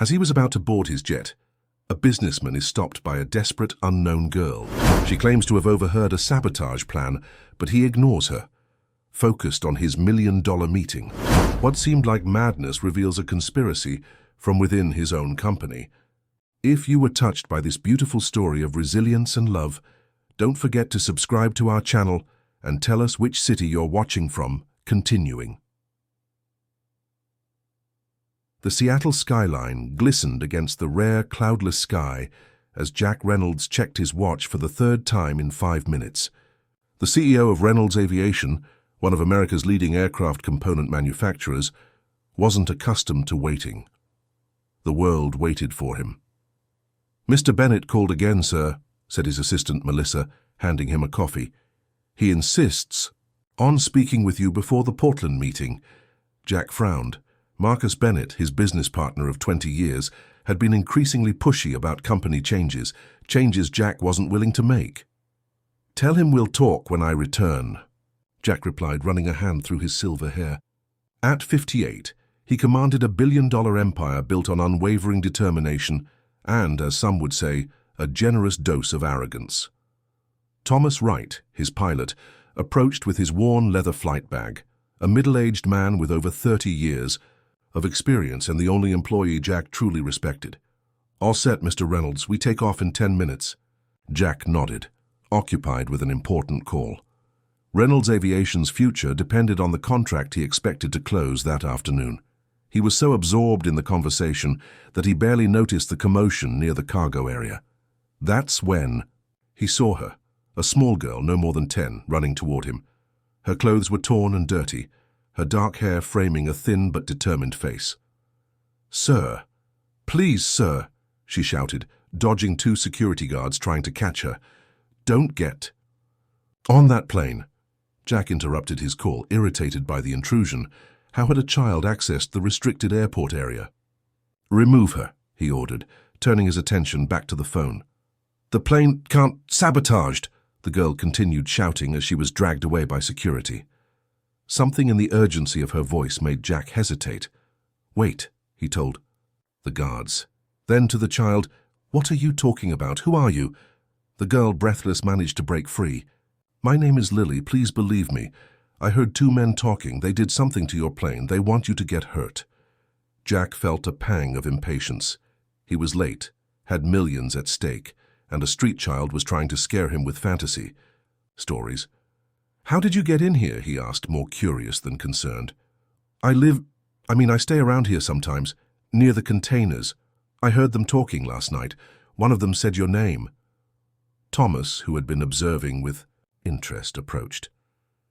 As he was about to board his jet, a businessman is stopped by a desperate, unknown girl. She claims to have overheard a sabotage plan, but he ignores her, focused on his million-dollar meeting. What seemed like madness reveals a conspiracy from within his own company. If you were touched by this beautiful story of resilience and love, don't forget to subscribe to our channel and tell us which city you're watching from. Continuing. The Seattle skyline glistened against the rare, cloudless sky as Jack Reynolds checked his watch for the third time in 5 minutes. The CEO of Reynolds Aviation, one of America's leading aircraft component manufacturers, wasn't accustomed to waiting. The world waited for him. "Mr. Bennett called again, sir," said his assistant Melissa, handing him a coffee. "He insists on speaking with you before the Portland meeting." Jack frowned. Marcus Bennett, his business partner of 20 years, had been increasingly pushy about company changes Jack wasn't willing to make. "Tell him we'll talk when I return," Jack replied, running a hand through his silver hair. At 58, he commanded a billion-dollar empire built on unwavering determination and, as some would say, a generous dose of arrogance. Thomas Wright, his pilot, approached with his worn leather flight bag, a middle-aged man with over 30 years of experience and the only employee Jack truly respected. "All set, Mr. Reynolds. We take off in 10 minutes. Jack nodded, occupied with an important call. Reynolds Aviation's future depended on the contract he expected to close that afternoon. He was so absorbed in the conversation that he barely noticed the commotion near the cargo area. That's when he saw her, a small girl no more than 10, running toward him. Her clothes were torn and dirty, her dark hair framing a thin but determined face. "Sir, please, sir," she shouted, dodging 2 security guards trying to catch her. "Don't get on that plane." Jack interrupted his call, irritated by the intrusion. How had a child accessed the restricted airport area? "Remove her," he ordered, turning his attention back to the phone. "The plane can't sabotaged," the girl continued shouting as she was dragged away by security. Something in the urgency of her voice made Jack hesitate. "Wait," he told the guards. Then to the child, "What are you talking about? Who are you?" The girl, breathless, managed to break free. "My name is Lily. Please believe me. I heard 2 men talking. They did something to your plane. They want you to get hurt." Jack felt a pang of impatience. He was late, had millions at stake, and a street child was trying to scare him with fantasy stories. "How did you get in here?" he asked, more curious than concerned. I stay around here sometimes, near the containers. I heard them talking last night. One of them said your name." Thomas, who had been observing with interest, approached.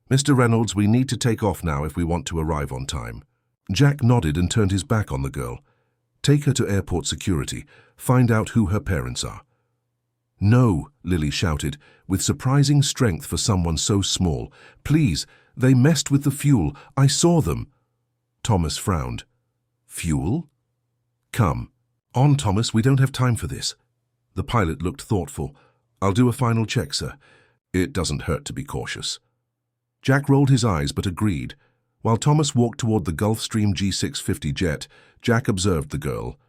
"Mr. Reynolds, we need to take off now if we want to arrive on time." Jack nodded and turned his back on the girl. "Take her to airport security. Find out who her parents are." "No," Lily shouted, with surprising strength for someone so small. "Please, they messed with the fuel. I saw them." Thomas frowned. "Fuel? Come. On, Thomas, we don't have time for this." The pilot looked thoughtful. "I'll do a final check, sir. It doesn't hurt to be cautious." Jack rolled his eyes but agreed. While Thomas walked toward the Gulfstream G650 jet, Jack observed the girl.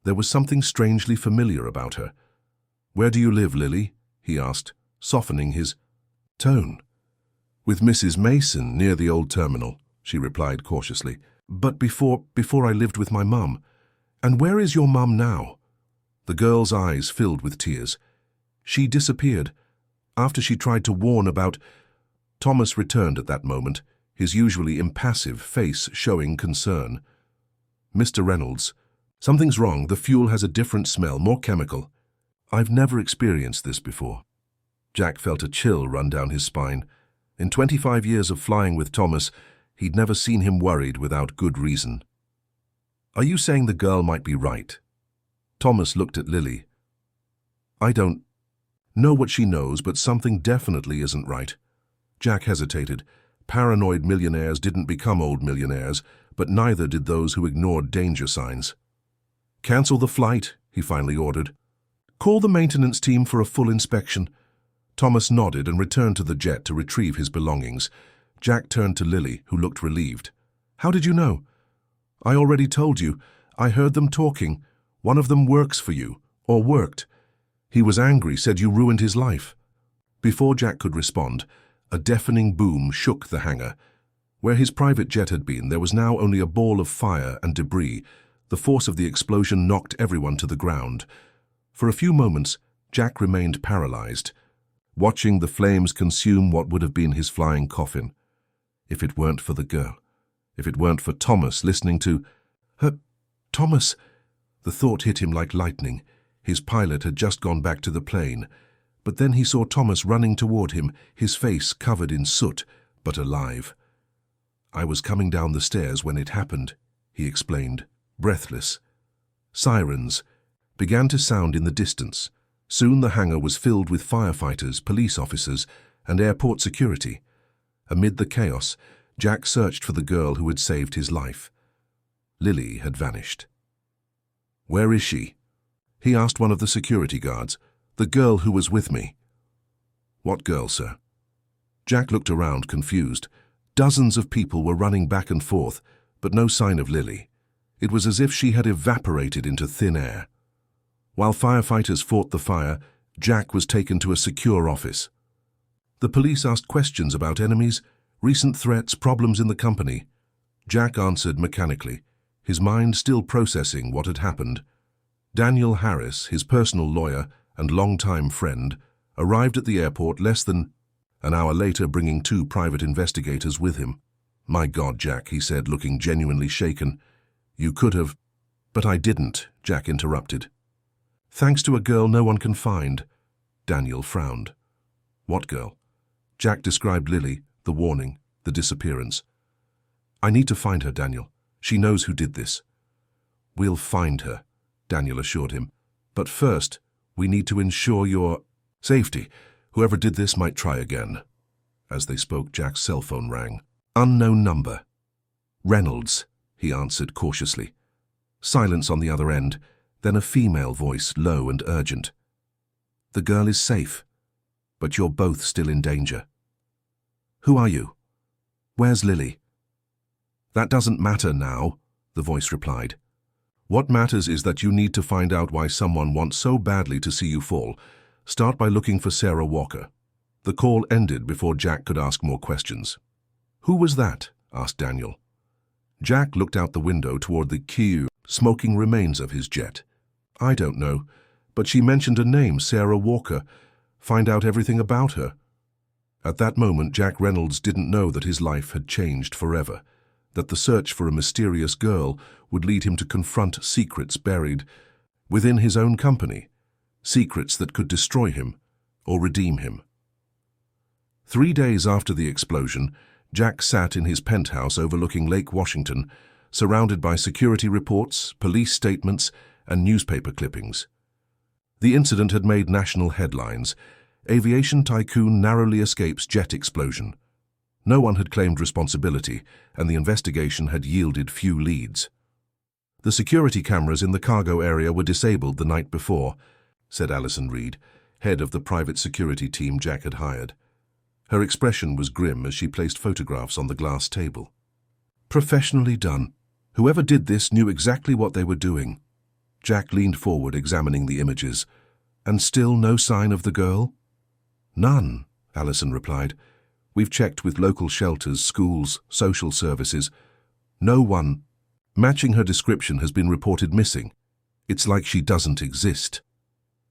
There was something strangely familiar about her. "Where do you live, Lily?" he asked, softening his tone. "With Mrs. Mason, near the old terminal," she replied cautiously. "But before I lived with my mum. And where is your mum now?" The girl's eyes filled with tears. "She disappeared after she tried to warn about—" Thomas returned at that moment, his usually impassive face showing concern. "Mr. Reynolds, something's wrong. The fuel has a different smell, more chemical. I've never experienced this before." Jack felt a chill run down his spine. In 25 years of flying with Thomas, he'd never seen him worried without good reason. "Are you saying the girl might be right?" Thomas looked at Lily. "I don't know what she knows, but something definitely isn't right." Jack hesitated. Paranoid millionaires didn't become old millionaires, but neither did those who ignored danger signs. "Cancel the flight," he finally ordered. "Call the maintenance team for a full inspection." Thomas nodded and returned to the jet to retrieve his belongings. Jack turned to Lily, who looked relieved. "How did you know?" "I already told you. I heard them talking. One of them works for you, or worked. He was angry, said you ruined his life." Before Jack could respond, a deafening boom shook the hangar. Where his private jet had been, there was now only a ball of fire and debris. The force of the explosion knocked everyone to the ground. For a few moments, Jack remained paralyzed, watching the flames consume what would have been his flying coffin. If it weren't for the girl, if it weren't for Thomas listening to her... Thomas! The thought hit him like lightning. His pilot had just gone back to the plane. But then he saw Thomas running toward him, his face covered in soot, but alive. "I was coming down the stairs when it happened," he explained, breathless. Sirens began to sound in the distance. Soon the hangar was filled with firefighters, police officers, and airport security. Amid the chaos, Jack searched for the girl who had saved his life. Lily had vanished. "Where is she?" he asked one of the security guards. "The girl who was with me." "What girl, sir?" Jack looked around, confused. Dozens of people were running back and forth, but no sign of Lily. It was as if she had evaporated into thin air. While firefighters fought the fire, Jack was taken to a secure office. The police asked questions about enemies, recent threats, problems in the company. Jack answered mechanically, his mind still processing what had happened. Daniel Harris, his personal lawyer and longtime friend, arrived at the airport less than an hour later, bringing 2 private investigators with him. "My God, Jack," he said, looking genuinely shaken. "You could have—" "But I didn't," Jack interrupted. "Thanks to a girl no one can find." Daniel frowned. "What girl?" Jack described Lily, the warning, the disappearance. "I need to find her, Daniel. She knows who did this." "We'll find her," Daniel assured him. "But first, we need to ensure your safety. Whoever did this might try again." As they spoke, Jack's cell phone rang. "Unknown number." "Reynolds," he answered cautiously. Silence on the other end, then a female voice, low and urgent. "The girl is safe, but you're both still in danger." "Who are you? Where's Lily?" "That doesn't matter now," the voice replied. "What matters is that you need to find out why someone wants so badly to see you fall. Start by looking for Sarah Walker." The call ended before Jack could ask more questions. "Who was that?" asked Daniel. Jack looked out the window toward the smoking remains of his jet. "I don't know, but she mentioned a name, Sarah Walker. Find out everything about her." At that moment, Jack Reynolds didn't know that his life had changed forever, that the search for a mysterious girl would lead him to confront secrets buried within his own company, secrets that could destroy him or redeem him. 3 days after the explosion, Jack sat in his penthouse overlooking Lake Washington, surrounded by security reports, police statements, and newspaper clippings. The incident had made national headlines. Aviation tycoon narrowly escapes jet explosion. No one had claimed responsibility, and the investigation had yielded few leads. "The security cameras in the cargo area were disabled the night before," said Alison Reed, head of the private security team Jack had hired. Her expression was grim as she placed photographs on the glass table. "Professionally done. Whoever did this knew exactly what they were doing." Jack leaned forward, examining the images. "And still no sign of the girl?" "None," Alison replied. "We've checked with local shelters, schools, social services. No one matching her description has been reported missing. It's like she doesn't exist."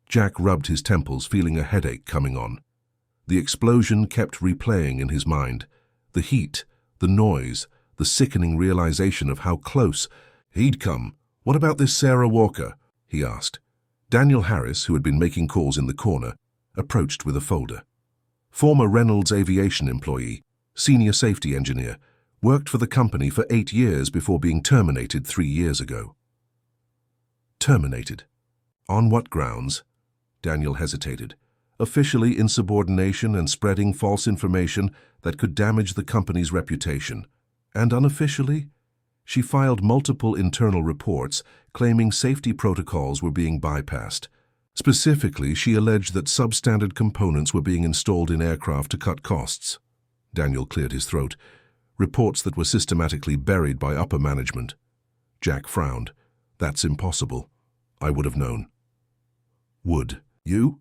Jack rubbed his temples, feeling a headache coming on. The explosion kept replaying in his mind. The heat, the noise, the sickening realization of how close he'd come. "What about this Sarah Walker?" he asked. Daniel Harris, who had been making calls in the corner, approached with a folder. "Former Reynolds aviation employee, senior safety engineer, worked for the company for 8 years before being terminated 3 years ago." Terminated? On what grounds? Daniel hesitated. Officially insubordination and spreading false information that could damage the company's reputation. And unofficially? She filed multiple internal reports claiming safety protocols were being bypassed. Specifically, she alleged that substandard components were being installed in aircraft to cut costs. Daniel cleared his throat. Reports that were systematically buried by upper management. Jack frowned. "That's impossible." I would have known. Would you?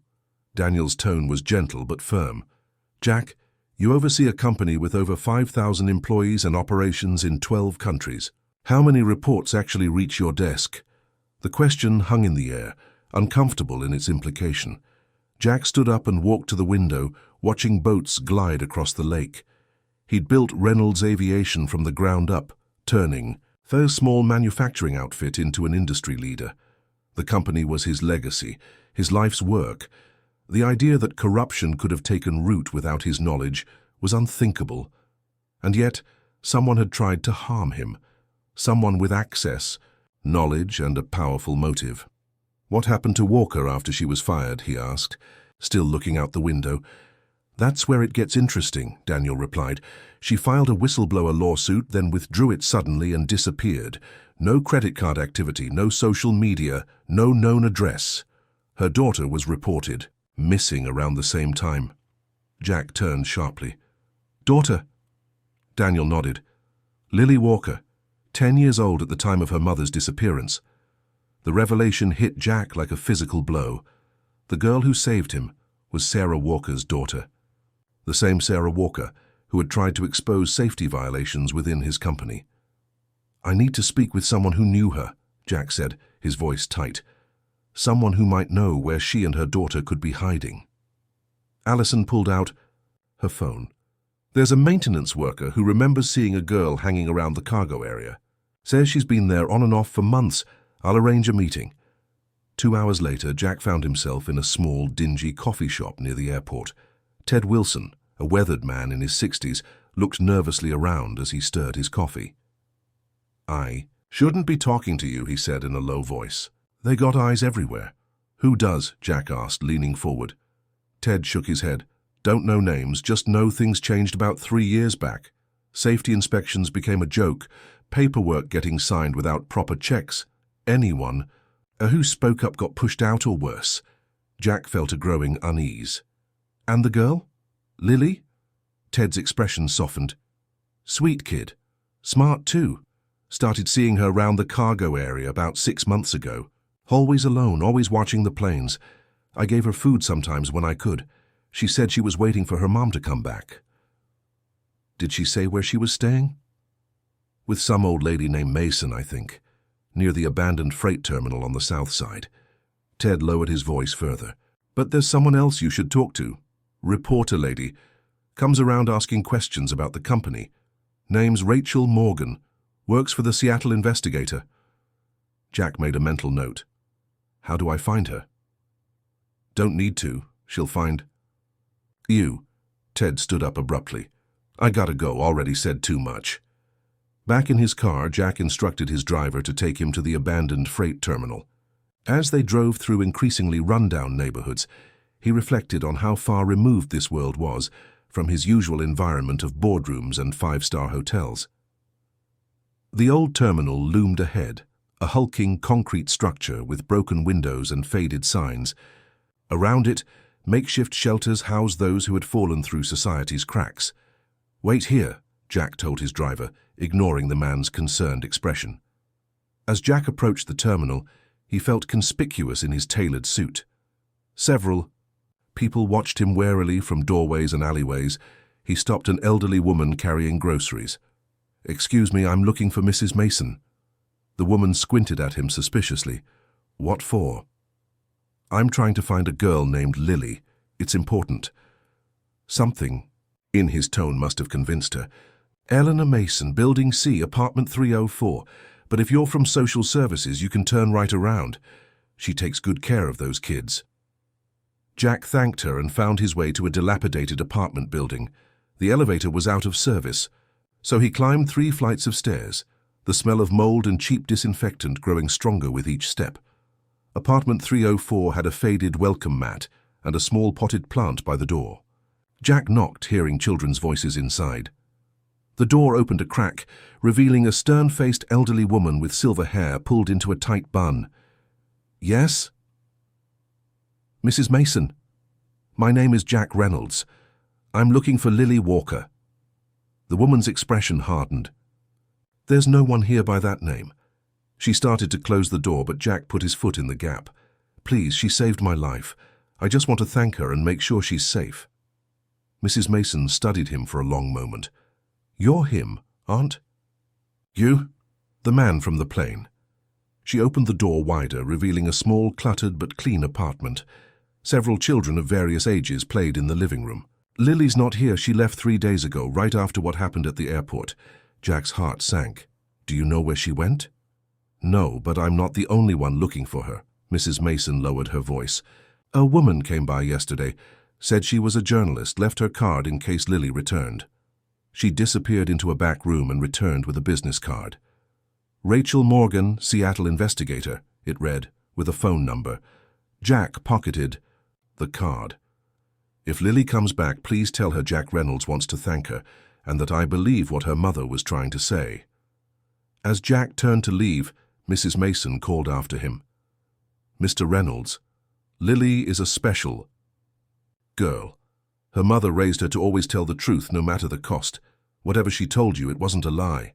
Daniel's tone was gentle but firm. Jack, you oversee a company with over 5,000 employees and operations in 12 countries. How many reports actually reach your desk? The question hung in the air, uncomfortable in its implication. Jack stood up and walked to the window, watching boats glide across the lake. He'd built Reynolds Aviation from the ground up, turning a small manufacturing outfit into an industry leader. The company was his legacy, his life's work. The idea that corruption could have taken root without his knowledge was unthinkable. And yet, someone had tried to harm him. Someone with access, knowledge, and a powerful motive. What happened to Walker after she was fired, he asked, still looking out the window. That's where it gets interesting, Daniel replied. She filed a whistleblower lawsuit, then withdrew it suddenly and disappeared. No credit card activity, no social media, no known address. Her daughter was reported missing around the same time. Jack turned sharply. Daughter? Daniel nodded. Lily Walker, 10 years old at the time of her mother's disappearance. The revelation hit Jack like a physical blow. The girl who saved him was Sarah Walker's daughter. The same Sarah Walker who had tried to expose safety violations within his company. I need to speak with someone who knew her, Jack said, his voice tight. Someone who might know where she and her daughter could be hiding. Allison pulled out her phone. There's a maintenance worker who remembers seeing a girl hanging around the cargo area. Says she's been there on and off for months. I'll arrange a meeting. 2 hours later, Jack found himself in a small, dingy coffee shop near the airport. Ted Wilson, a weathered man in his 60s, looked nervously around as he stirred his coffee. I shouldn't be talking to you, he said in a low voice. They got eyes everywhere. Who does? Jack asked, leaning forward. Ted shook his head. Don't know names, just know things changed about 3 years back. Safety inspections became a joke, paperwork getting signed without proper checks. Anyone who spoke up got pushed out or worse. Jack felt a growing unease. And the girl? Lily? Ted's expression softened. Sweet kid. Smart too. Started seeing her round the cargo area about 6 months ago. Always alone, always watching the planes. I gave her food sometimes when I could. She said she was waiting for her mom to come back. Did she say where she was staying? With some old lady named Mason, I think, near the abandoned freight terminal on the south side. Ted lowered his voice further. But there's someone else you should talk to. Reporter lady. Comes around asking questions about the company. Name's Rachel Morgan. Works for the Seattle Investigator. Jack made a mental note. How do I find her? Don't need to. She'll find you. Ted stood up abruptly. I gotta go, already said too much. Back in his car, Jack instructed his driver to take him to the abandoned freight terminal. As they drove through increasingly rundown neighborhoods, he reflected on how far removed this world was from his usual environment of boardrooms and five-star hotels. The old terminal loomed ahead, a hulking concrete structure with broken windows and faded signs. Around it, makeshift shelters housed those who had fallen through society's cracks. Wait here, Jack told his driver, ignoring the man's concerned expression. As Jack approached the terminal, he felt conspicuous in his tailored suit. Several people watched him warily from doorways and alleyways. He stopped an elderly woman carrying groceries. Excuse me, I'm looking for Mrs. Mason. The woman squinted at him suspiciously. What for? I'm trying to find a girl named Lily. It's important. Something in his tone must have convinced her. Eleanor Mason, Building C, apartment 304. But if you're from social services, you can turn right around. She takes good care of those kids. Jack thanked her and found his way to a dilapidated apartment building. The elevator was out of service, so he climbed 3 flights of stairs, the smell of mold and cheap disinfectant growing stronger with each step. Apartment 304 had a faded welcome mat and a small potted plant by the door. Jack knocked, hearing children's voices inside. The door opened a crack, revealing a stern-faced elderly woman with silver hair pulled into a tight bun. Yes? Mrs. Mason, my name is Jack Reynolds. I'm looking for Lily Walker. The woman's expression hardened. There's no one here by that name. She started to close the door, but Jack put his foot in the gap. "Please, she saved my life. I just want to thank her and make sure she's safe." Mrs. Mason studied him for a long moment. "You're him, aren't you?" "The man from the plane." She opened the door wider, revealing a small, cluttered but clean apartment. Several children of various ages played in the living room. "Lily's not here. She left 3 days ago, right after what happened at the airport." Jack's heart sank. "Do you know where she went?" "No, but I'm not the only one looking for her." Mrs. Mason lowered her voice. "A woman came by yesterday, said she was a journalist, left her card in case Lily returned. She disappeared into a back room and returned with a business card. Rachel Morgan, Seattle investigator," it read, with a phone number. Jack pocketed the card. "If Lily comes back, please tell her Jack Reynolds wants to thank her, and that I believe what her mother was trying to say." As Jack turned to leave, Mrs. Mason called after him. "Mr. Reynolds, Lily is a special girl. Her mother raised her to always tell the truth, no matter the cost. Whatever she told you, it wasn't a lie."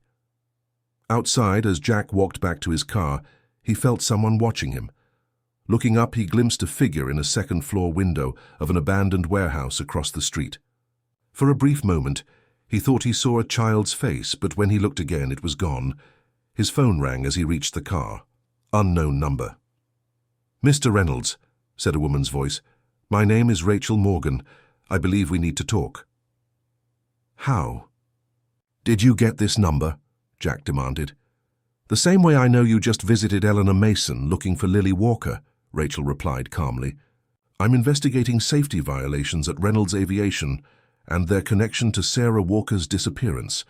Outside, as Jack walked back to his car, he felt someone watching him. Looking up, he glimpsed a figure in a second-floor window of an abandoned warehouse across the street. For a brief moment, he thought he saw a child's face, but when he looked again, it was gone. His phone rang as he reached the car. Unknown number. "Mr. Reynolds," said a woman's voice, "my name is Rachel Morgan. I believe we need to talk." "How did you get this number?" Jack demanded. "The same way I know you just visited Eleanor Mason looking for Lily Walker," Rachel replied calmly. "I'm investigating safety violations at Reynolds Aviation and their connection to Sarah Walker's disappearance.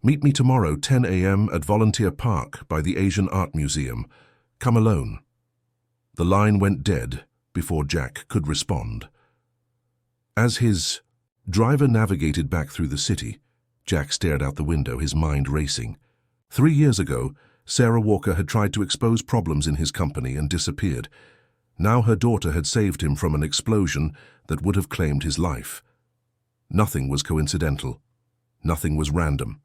Meet me tomorrow, 10 a.m. at Volunteer Park by the Asian Art Museum. Come alone." The line went dead before Jack could respond. As his driver navigated back through the city, Jack stared out the window, his mind racing. 3 years ago, Sarah Walker had tried to expose problems in his company and disappeared. Now her daughter had saved him from an explosion that would have claimed his life. Nothing was coincidental. Nothing was random.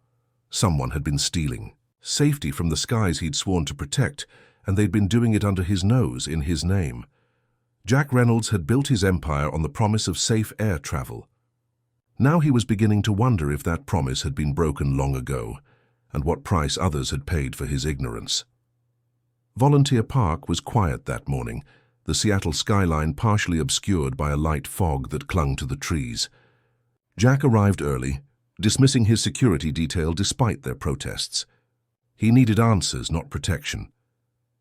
Someone had been stealing safety from the skies he'd sworn to protect, and they'd been doing it under his nose, in his name. Jack Reynolds had built his empire on the promise of safe air travel. Now he was beginning to wonder if that promise had been broken long ago, and what price others had paid for his ignorance. Volunteer Park was quiet that morning, the Seattle skyline partially obscured by a light fog that clung to the trees. Jack arrived early, dismissing his security detail despite their protests. He needed answers, not protection.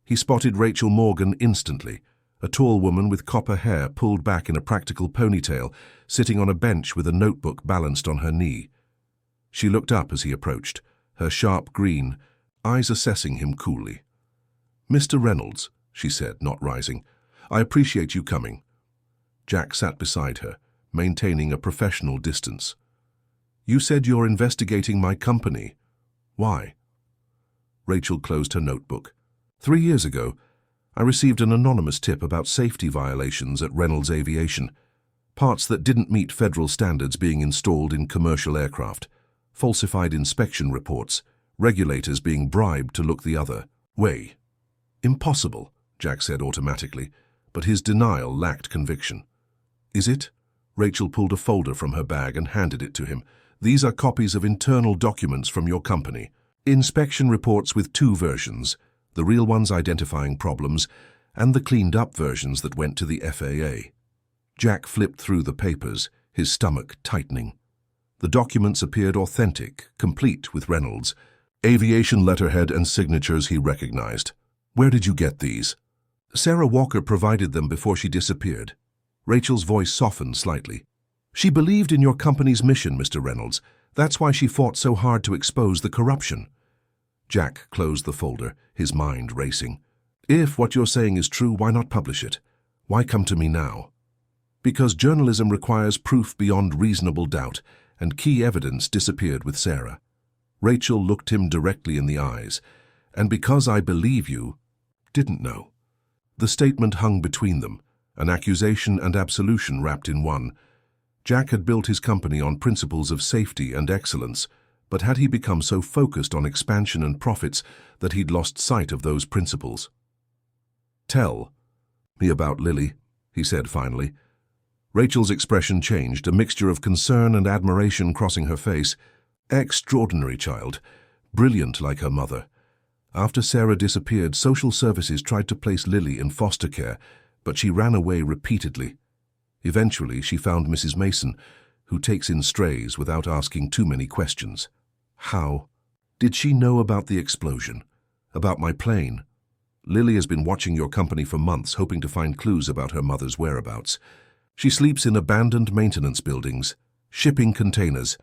He spotted Rachel Morgan instantly, a tall woman with copper hair pulled back in a practical ponytail, sitting on a bench with a notebook balanced on her knee. She looked up as he approached, her sharp green eyes assessing him coolly. "Mr. Reynolds," she said, not rising, "I appreciate you coming." Jack sat beside her, maintaining a professional distance. "You said you're investigating my company. Why?" Rachel closed her notebook. 3 years ago, I received an anonymous tip about safety violations at Reynolds Aviation, parts that didn't meet federal standards being installed in commercial aircraft, falsified inspection reports, regulators being bribed to look the other way. "Impossible," Jack said automatically, but his denial lacked conviction. "Is it?" Rachel pulled a folder from her bag and handed it to him. "These are copies of internal documents from your company. Inspection reports with 2 versions, the real ones identifying problems, and the cleaned-up versions that went to the FAA. Jack flipped through the papers, his stomach tightening. The documents appeared authentic, complete with Reynolds. Aviation letterhead and signatures he recognized. "Where did you get these?" "Sarah Walker provided them before she disappeared." Rachel's voice softened slightly. "She believed in your company's mission, Mr. Reynolds. That's why she fought so hard to expose the corruption." Jack closed the folder, his mind racing. "If what you're saying is true, why not publish it? Why come to me now?" "Because journalism requires proof beyond reasonable doubt, and key evidence disappeared with Sarah." Rachel looked him directly in the eyes. "And because I believe you, didn't know." The statement hung between them, an accusation and absolution wrapped in one. Jack had built his company on principles of safety and excellence, But had he become so focused on expansion and profits that he'd lost sight of those principles? "Tell me about Lily," he said finally. Rachel's expression changed, a mixture of concern and admiration crossing her face. Extraordinary child, brilliant like her mother. After Sarah disappeared, social services tried to place Lily in foster care, but she ran away repeatedly. Eventually, she found Mrs. Mason, who takes in strays without asking too many questions. How? Did she know about the explosion? About my plane? Lily has been watching your company for months, hoping to find clues about her mother's whereabouts. She sleeps in abandoned maintenance buildings, shipping containers,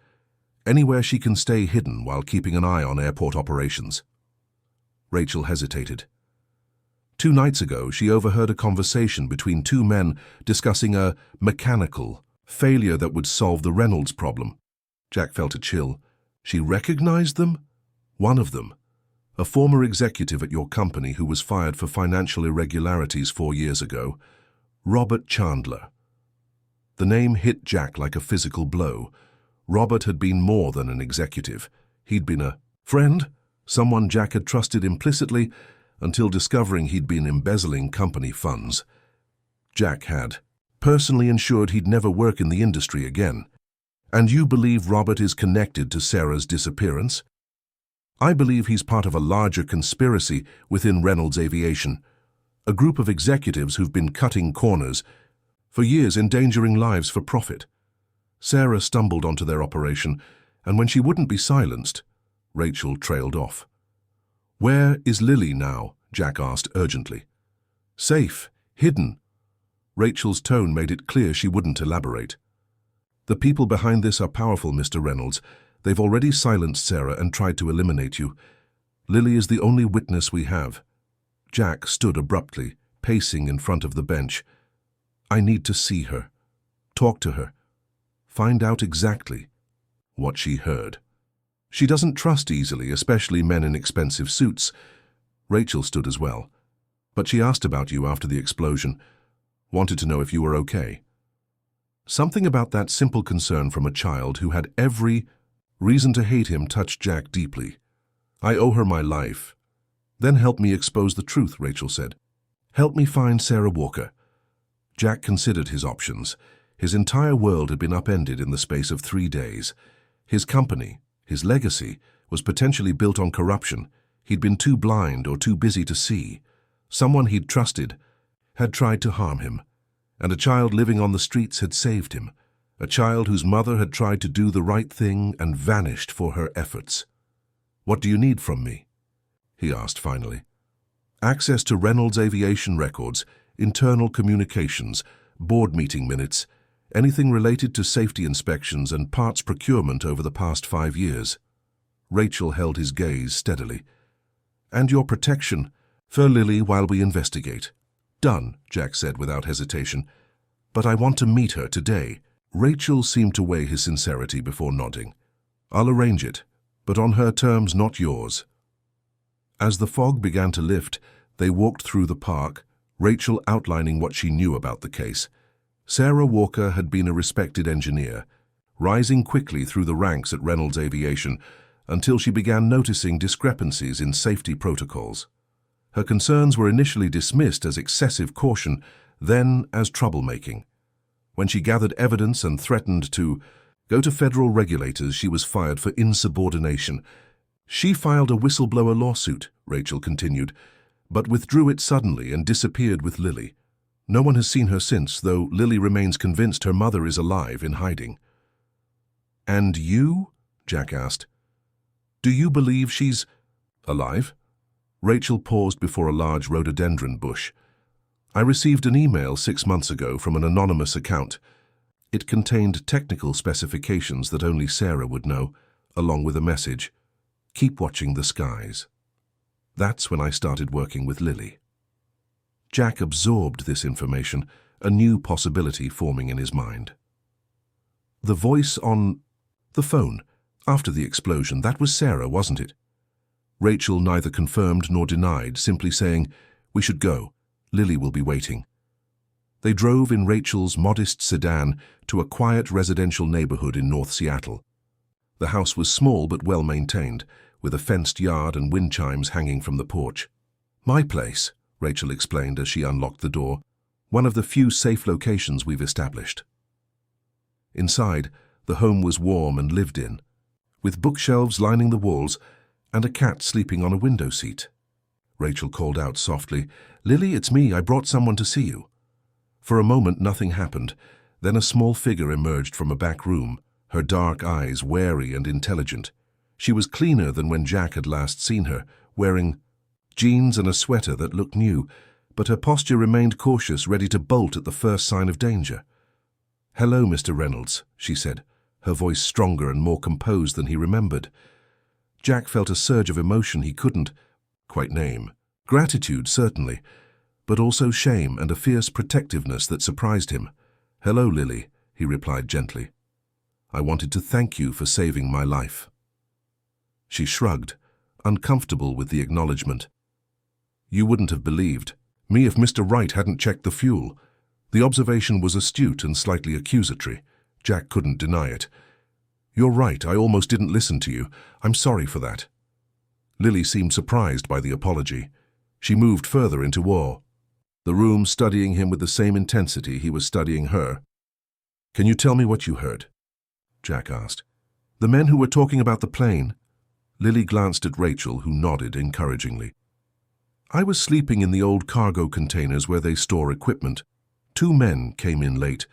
anywhere she can stay hidden while keeping an eye on airport operations. Rachel hesitated. 2 nights ago, she overheard a conversation between 2 men discussing a mechanical failure that would solve the Reynolds problem. Jack felt a chill. She recognized them? One of them, a former executive at your company who was fired for financial irregularities 4 years ago, Robert Chandler. The name hit Jack like a physical blow. Robert had been more than an executive. He'd been a friend, someone Jack had trusted implicitly until discovering he'd been embezzling company funds. Jack had personally ensured he'd never work in the industry again. And you believe Robert is connected to Sarah's disappearance? I believe he's part of a larger conspiracy within Reynolds Aviation, a group of executives who've been cutting corners, for years endangering lives for profit. Sarah stumbled onto their operation, and when she wouldn't be silenced, Rachel trailed off. "Where is Lily now?" Jack asked urgently. "Safe, hidden." Rachel's tone made it clear she wouldn't elaborate. "The people behind this are powerful, Mr. Reynolds. They've already silenced Sarah and tried to eliminate you. Lily is the only witness we have." Jack stood abruptly, pacing in front of the bench. "I need to see her, talk to her, find out exactly what she heard. She doesn't trust easily, especially men in expensive suits." Rachel stood as well. "But she asked about you after the explosion, wanted to know if you were okay." Something about that simple concern from a child who had every reason to hate him touched Jack deeply. "I owe her my life." "Then help me expose the truth," Rachel said. "Help me find Sarah Walker." Jack considered his options. His entire world had been upended in the space of 3 days. His company, his legacy, was potentially built on corruption. He'd been too blind or too busy to see. Someone he'd trusted had tried to harm him, and a child living on the streets had saved him. A child whose mother had tried to do the right thing and vanished for her efforts. "What do you need from me?" he asked finally. "Access to Reynolds Aviation records, internal communications, board meeting minutes, anything related to safety inspections and parts procurement over the past 5 years. Rachel held his gaze steadily. "And your protection for Lily while we investigate." "Done," Jack said without hesitation. "But I want to meet her today." Rachel seemed to weigh his sincerity before nodding. "I'll arrange it, but on her terms, not yours." As the fog began to lift, they walked through the park, Rachel outlining what she knew about the case. Sarah Walker had been a respected engineer, rising quickly through the ranks at Reynolds Aviation until she began noticing discrepancies in safety protocols. Her concerns were initially dismissed as excessive caution, then as troublemaking. When she gathered evidence and threatened to go to federal regulators, she was fired for insubordination. "She filed a whistleblower lawsuit," Rachel continued, "but withdrew it suddenly and disappeared with Lily. No one has seen her since, though Lily remains convinced her mother is alive in hiding." "And you?" Jack asked. "Do you believe she's alive?" Rachel paused before a large rhododendron bush. "I received an email 6 months ago from an anonymous account. It contained technical specifications that only Sarah would know, along with a message, 'Keep watching the skies.' That's when I started working with Lily." Jack absorbed this information, a new possibility forming in his mind. "The voice on the phone, after the explosion, that was Sarah, wasn't it?" Rachel neither confirmed nor denied, simply saying, "We should go. Lily will be waiting." They drove in Rachel's modest sedan to a quiet residential neighborhood in North Seattle. The house was small but well maintained, with a fenced yard and wind chimes hanging from the porch. "My place," Rachel explained as she unlocked the door. "One of the few safe locations we've established." Inside, the home was warm and lived in, with bookshelves lining the walls and a cat sleeping on a window seat. Rachel called out softly, "Lily, it's me. I brought someone to see you." For a moment, nothing happened. Then a small figure emerged from a back room, her dark eyes wary and intelligent. She was cleaner than when Jack had last seen her, wearing jeans and a sweater that looked new, but her posture remained cautious, ready to bolt at the first sign of danger. "Hello, Mr. Reynolds," she said, her voice stronger and more composed than he remembered. Jack felt a surge of emotion he couldn't quite name. Gratitude, certainly, but also shame and a fierce protectiveness that surprised him. "Hello, Lily," he replied gently. "I wanted to thank you for saving my life." She shrugged, uncomfortable with the acknowledgement. "You wouldn't have believed me if Mr. Wright hadn't checked the fuel." The observation was astute and slightly accusatory. Jack couldn't deny it. "You're right, I almost didn't listen to you. I'm sorry for that." Lily seemed surprised by the apology. She moved further into awe, the room studying him with the same intensity he was studying her. "Can you tell me what you heard?" Jack asked. "The men who were talking about the plane?" Lily glanced at Rachel, who nodded encouragingly. "I was sleeping in the old cargo containers where they store equipment. 2 men came in late.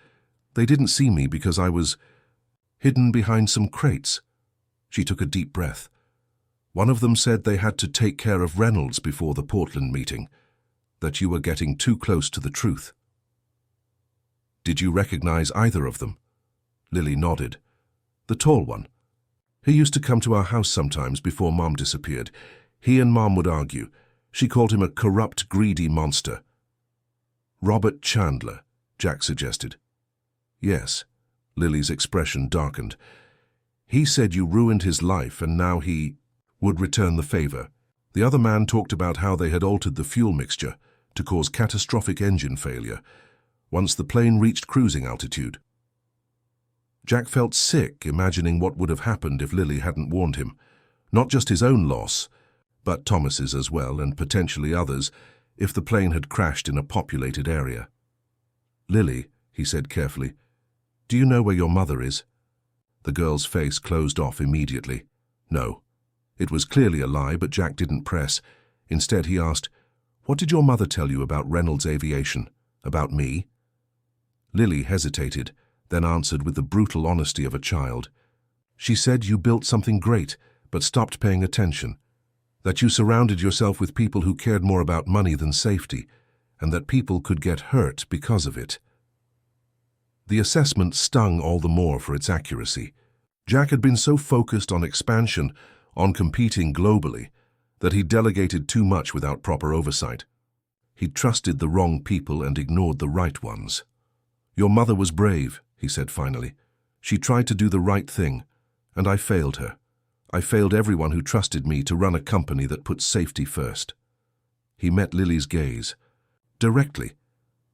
They didn't see me because I was hidden behind some crates." She took a deep breath. "One of them said they had to take care of Reynolds before the Portland meeting, that you were getting too close to the truth." "Did you recognize either of them?" Lily nodded. "The tall one. He used to come to our house sometimes before Mom disappeared. He and Mom would argue. She called him a corrupt, greedy monster." "Robert Chandler," Jack suggested. "Yes." Lily's expression darkened. "He said you ruined his life and now he would return the favor." The other man talked about how they had altered the fuel mixture to cause catastrophic engine failure once the plane reached cruising altitude. Jack felt sick imagining what would have happened if Lily hadn't warned him. Not just his own loss, but Thomas's as well, and potentially others, if the plane had crashed in a populated area. "Lily," he said carefully, "do you know where your mother is?" The girl's face closed off immediately. No. It was clearly a lie, but Jack didn't press. Instead, he asked, "What did your mother tell you about Reynolds Aviation? About me?" Lily hesitated, then answered with the brutal honesty of a child. "She said you built something great, but stopped paying attention. That you surrounded yourself with people who cared more about money than safety, and that people could get hurt because of it." The assessment stung all the more for its accuracy. Jack had been so focused on expansion, on competing globally, that he delegated too much without proper oversight. He trusted the wrong people and ignored the right ones. "Your mother was brave," he said finally. "She tried to do the right thing, and I failed her. I failed everyone who trusted me to run a company that put safety first." He met Lily's gaze. Directly.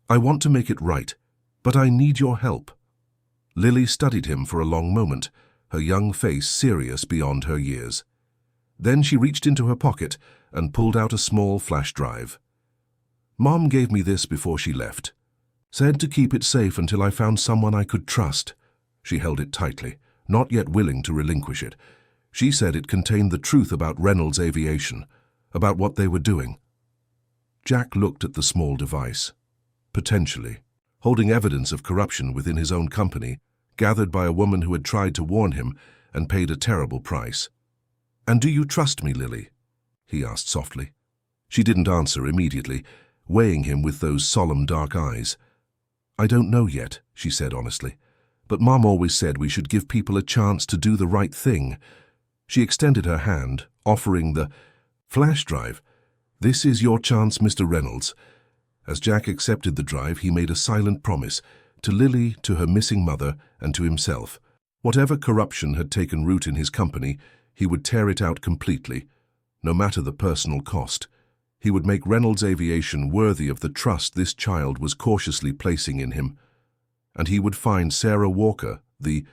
"I want to make it right, but I need your help." Lily studied him for a long moment, her young face serious beyond her years. Then she reached into her pocket and pulled out a small flash drive. "Mom gave me this before she left. Said to keep it safe until I found someone I could trust." She held it tightly, not yet willing to relinquish it. She said it contained the truth about Reynolds Aviation, about what they were doing. Jack looked at the small device. Potentially, holding evidence of corruption within his own company, gathered by a woman who had tried to warn him and paid a terrible price. "And do you trust me, Lily?" he asked softly. She didn't answer immediately, weighing him with those solemn dark eyes. "I don't know yet," she said honestly, "but Mom always said we should give people a chance to do the right thing." She extended her hand, offering the flash drive. "This is your chance, Mr. Reynolds." As Jack accepted the drive, he made a silent promise, to Lily, to her missing mother, and to himself. Whatever corruption had taken root in his company, he would tear it out completely, no matter the personal cost. He would make Reynolds Aviation worthy of the trust this child was cautiously placing in him. And he would find Sarah Walker, the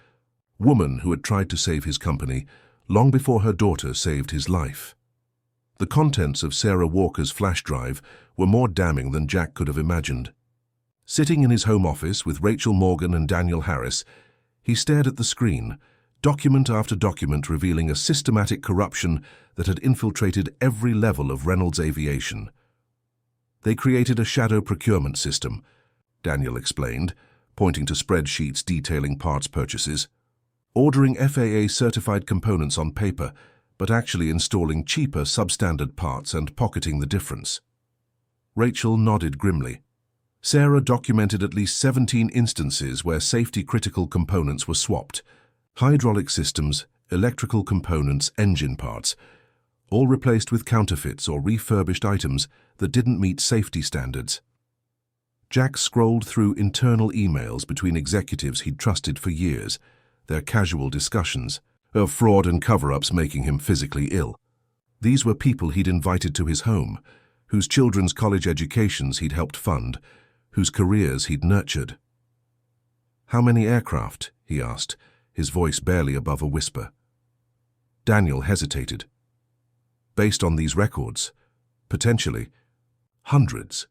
woman who had tried to save his company long before her daughter saved his life. The contents of Sarah Walker's flash drive were more damning than Jack could have imagined. Sitting in his home office with Rachel Morgan and Daniel Harris, he stared at the screen, document after document revealing a systematic corruption that had infiltrated every level of Reynolds Aviation. They created a shadow procurement system, Daniel explained, pointing to spreadsheets detailing parts purchases, ordering FAA-certified components on paper, but actually installing cheaper substandard parts and pocketing the difference. Rachel nodded grimly. Sarah documented at least 17 instances where safety-critical components were swapped. Hydraulic systems, electrical components, engine parts, all replaced with counterfeits or refurbished items that didn't meet safety standards. Jack scrolled through internal emails between executives he'd trusted for years, their casual discussions of fraud and cover-ups making him physically ill. These were people he'd invited to his home, whose children's college educations he'd helped fund, whose careers he'd nurtured. "How many aircraft?" he asked, his voice barely above a whisper. Daniel hesitated. Based on these records, potentially, hundreds.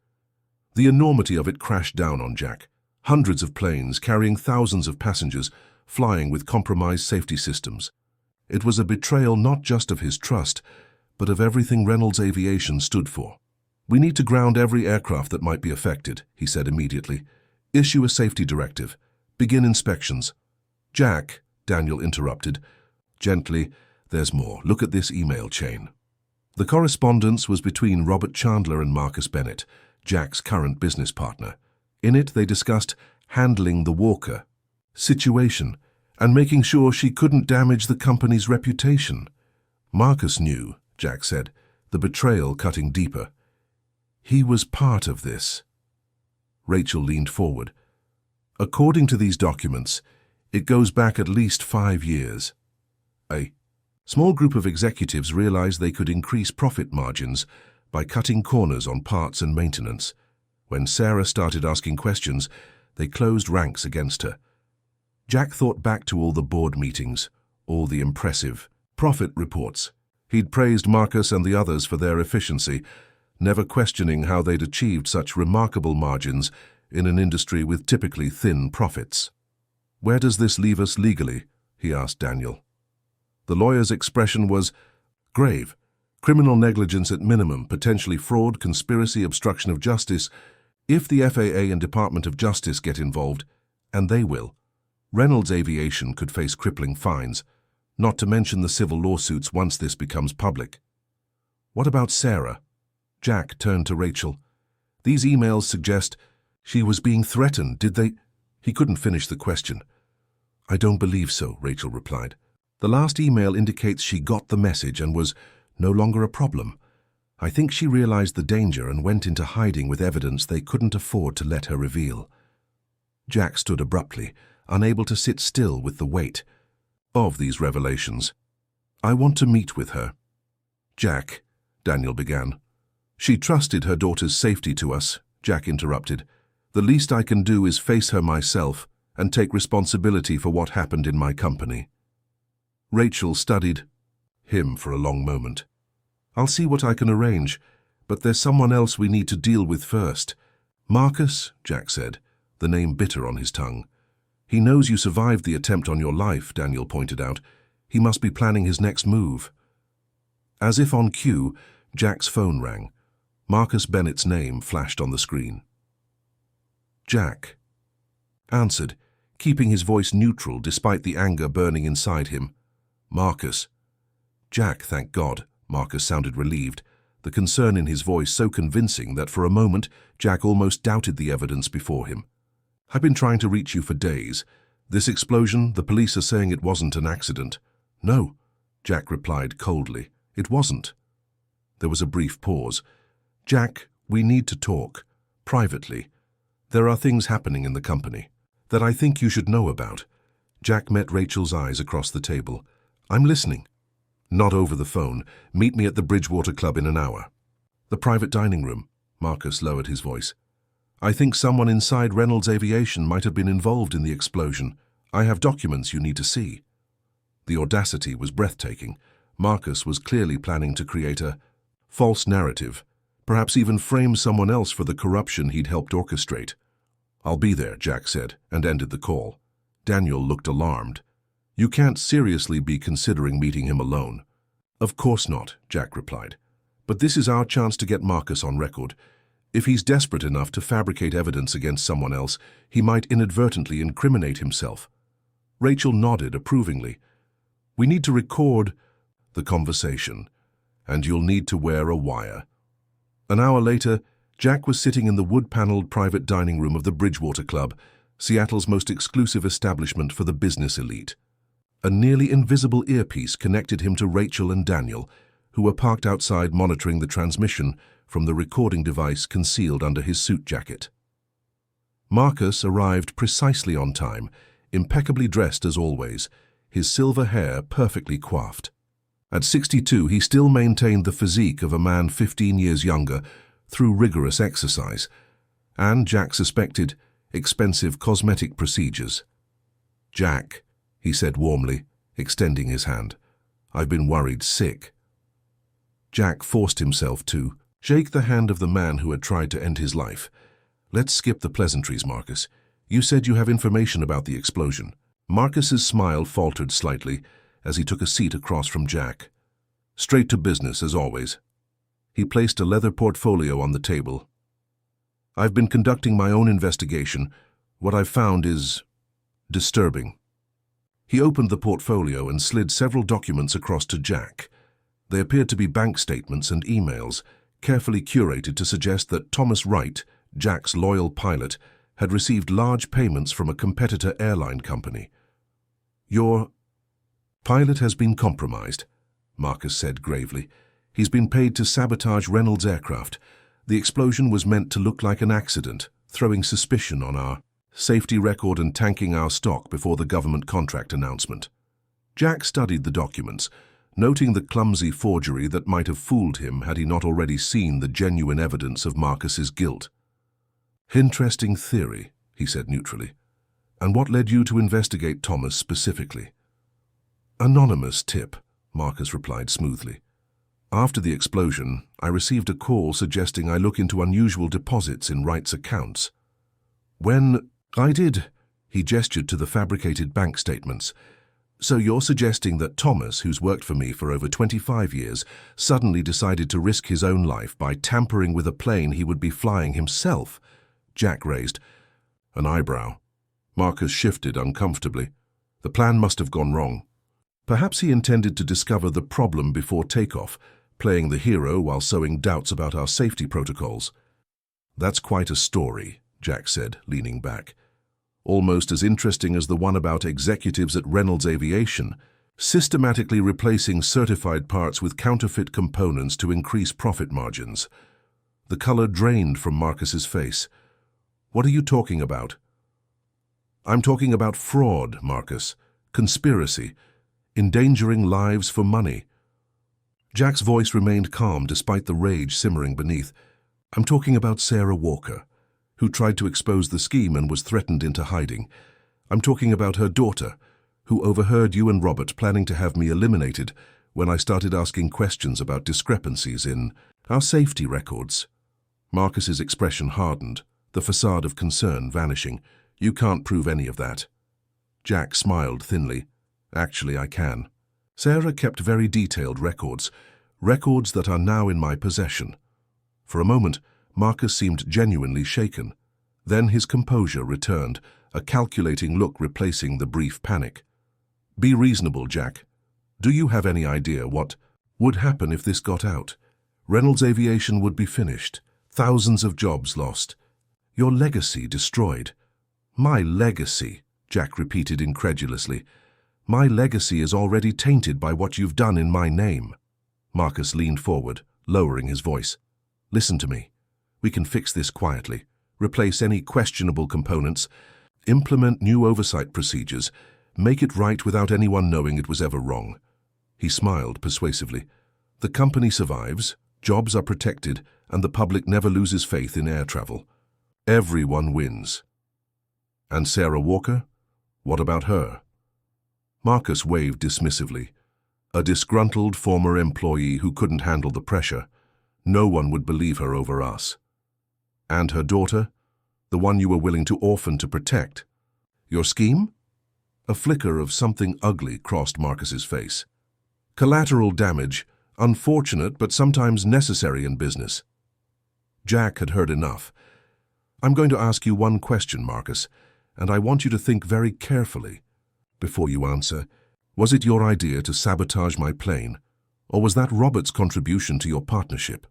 The enormity of it crashed down on Jack. Hundreds of planes carrying thousands of passengers, flying with compromised safety systems. It was a betrayal not just of his trust, but of everything Reynolds Aviation stood for. "We need to ground every aircraft that might be affected," he said immediately. "Issue a safety directive. Begin inspections." "Jack," Daniel interrupted. Gently, "There's more. Look at this email chain." The correspondence was between Robert Chandler and Marcus Bennett, Jack's current business partner. In it, they discussed handling the Walker situation and making sure she couldn't damage the company's reputation. Marcus knew, Jack said, the betrayal cutting deeper. He was part of this. Rachel leaned forward. "According to these documents, it goes back at least 5 years. A small group of executives realized they could increase profit margins by cutting corners on parts and maintenance. When Sarah started asking questions, they closed ranks against her. Jack thought back to all the board meetings, all the impressive profit reports. He'd praised Marcus and the others for their efficiency, never questioning how they'd achieved such remarkable margins in an industry with typically thin profits. "Where does this leave us legally?" he asked Daniel. The lawyer's expression was grave. Criminal negligence at minimum, potentially fraud, conspiracy, obstruction of justice. If the FAA and Department of Justice get involved, and they will, Reynolds Aviation could face crippling fines, not to mention the civil lawsuits once this becomes public. "What about Sarah?" Jack turned to Rachel. "These emails suggest she was being threatened, did they?" He couldn't finish the question. "I don't believe so," Rachel replied. "The last email indicates she got the message and was no longer a problem. I think she realized the danger and went into hiding with evidence they couldn't afford to let her reveal." Jack stood abruptly, unable to sit still with the weight of these revelations. "I want to meet with her." "Jack," Daniel began. "She trusted her daughter's safety to us," Jack interrupted. "The least I can do is face her myself and take responsibility for what happened in my company." Rachel studied him for a long moment. "I'll see what I can arrange, but there's someone else we need to deal with first." "Marcus," Jack said, the name bitter on his tongue. "He knows you survived the attempt on your life," Daniel pointed out. "He must be planning his next move." As if on cue, Jack's phone rang. Marcus Bennett's name flashed on the screen. "Jack," answered, keeping his voice neutral despite the anger burning inside him. "Marcus." "Jack, thank God." Marcus sounded relieved, the concern in his voice so convincing that for a moment Jack almost doubted the evidence before him. "I've been trying to reach you for days. This explosion, the police are saying it wasn't an accident." "No," Jack replied coldly. "It wasn't." There was a brief pause. "Jack, we need to talk. Privately. There are things happening in the company that I think you should know about." Jack met Rachel's eyes across the table. "I'm listening." "Not over the phone. Meet me at the Bridgewater Club in an hour." "The private dining room." Marcus lowered his voice. "I think someone inside Reynolds Aviation might have been involved in the explosion. I have documents you need to see." The audacity was breathtaking. Marcus was clearly planning to create a false narrative, perhaps even frame someone else for the corruption he'd helped orchestrate. "I'll be there," Jack said, and ended the call. Daniel looked alarmed. "You can't seriously be considering meeting him alone." "Of course not," Jack replied. "But this is our chance to get Marcus on record. If he's desperate enough to fabricate evidence against someone else, he might inadvertently incriminate himself." Rachel nodded approvingly. "We need to record the conversation, and you'll need to wear a wire." An hour later, Jack was sitting in the wood-paneled private dining room of the Bridgewater Club, Seattle's most exclusive establishment for the business elite. A nearly invisible earpiece connected him to Rachel and Daniel, who were parked outside monitoring the transmission from the recording device concealed under his suit jacket. Marcus arrived precisely on time, impeccably dressed as always, his silver hair perfectly coiffed. At 62, he still maintained the physique of a man 15 years younger through rigorous exercise, and, Jack suspected, expensive cosmetic procedures. "Jack," he said warmly, extending his hand, "I've been worried sick." Jack forced himself to shake the hand of the man who had tried to end his life. "Let's skip the pleasantries, Marcus. You said you have information about the explosion." Marcus's smile faltered slightly as he took a seat across from Jack. "Straight to business, as always." He placed a leather portfolio on the table. "I've been conducting my own investigation. What I've found is disturbing." He opened the portfolio and slid several documents across to Jack. They appeared to be bank statements and emails, carefully curated to suggest that Thomas Wright, Jack's loyal pilot, had received large payments from a competitor airline company. "Your pilot has been compromised," Marcus said gravely. "He's been paid to sabotage Reynolds' aircraft. The explosion was meant to look like an accident, throwing suspicion on our safety record and tanking our stock before the government contract announcement." Jack studied the documents, noting the clumsy forgery that might have fooled him had he not already seen the genuine evidence of Marcus's guilt. "Interesting theory," he said neutrally. "And what led you to investigate Thomas specifically?" "Anonymous tip," Marcus replied smoothly. "After the explosion, I received a call suggesting I look into unusual deposits in Wright's accounts. When I did, he gestured to the fabricated bank statements. So you're suggesting that Thomas, who's worked for me for over 25 years, suddenly decided to risk his own life by tampering with a plane he would be flying himself?" Jack raised an eyebrow. Marcus shifted uncomfortably. The plan must have gone wrong. Perhaps he intended to discover the problem before takeoff, playing the hero while sowing doubts about our safety protocols. "That's quite a story," Jack said, leaning back. "Almost as interesting as the one about executives at Reynolds Aviation, systematically replacing certified parts with counterfeit components to increase profit margins." The color drained from Marcus's face. "What are you talking about?" "I'm talking about fraud, Marcus. Conspiracy. Endangering lives for money." Jack's voice remained calm despite the rage simmering beneath. "I'm talking about Sarah Walker, who tried to expose the scheme and was threatened into hiding. I'm talking about her daughter, who overheard you and Robert planning to have me eliminated when I started asking questions about discrepancies in our safety records." Marcus's expression hardened, the facade of concern vanishing. "You can't prove any of that." Jack smiled thinly. "Actually, I can. Sarah kept very detailed records that are now in my possession." For a moment, Marcus seemed genuinely shaken. Then his composure returned, a calculating look replacing the brief panic. "Be reasonable, Jack. Do you have any idea what would happen if this got out? Reynolds Aviation would be finished, thousands of jobs lost, your legacy destroyed." "My legacy," Jack repeated incredulously. "My legacy is already tainted by what you've done in my name." Marcus leaned forward, lowering his voice. "Listen to me. We can fix this quietly, replace any questionable components, implement new oversight procedures, make it right without anyone knowing it was ever wrong." He smiled persuasively. "The company survives, jobs are protected, and the public never loses faith in air travel. Everyone wins." "And Sarah Walker? What about her? Marcus waved dismissively. A disgruntled former employee who couldn't handle the pressure. No one would believe her over us. And her daughter? The one you were willing to orphan to protect. Your scheme? A flicker of something ugly crossed Marcus's face. Collateral damage, unfortunate but sometimes necessary in business. Jack had heard enough. I'm going to ask you one question, Marcus, and I want you to think very carefully. Before you answer, was it your idea to sabotage my plane, or was that Robert's contribution to your partnership?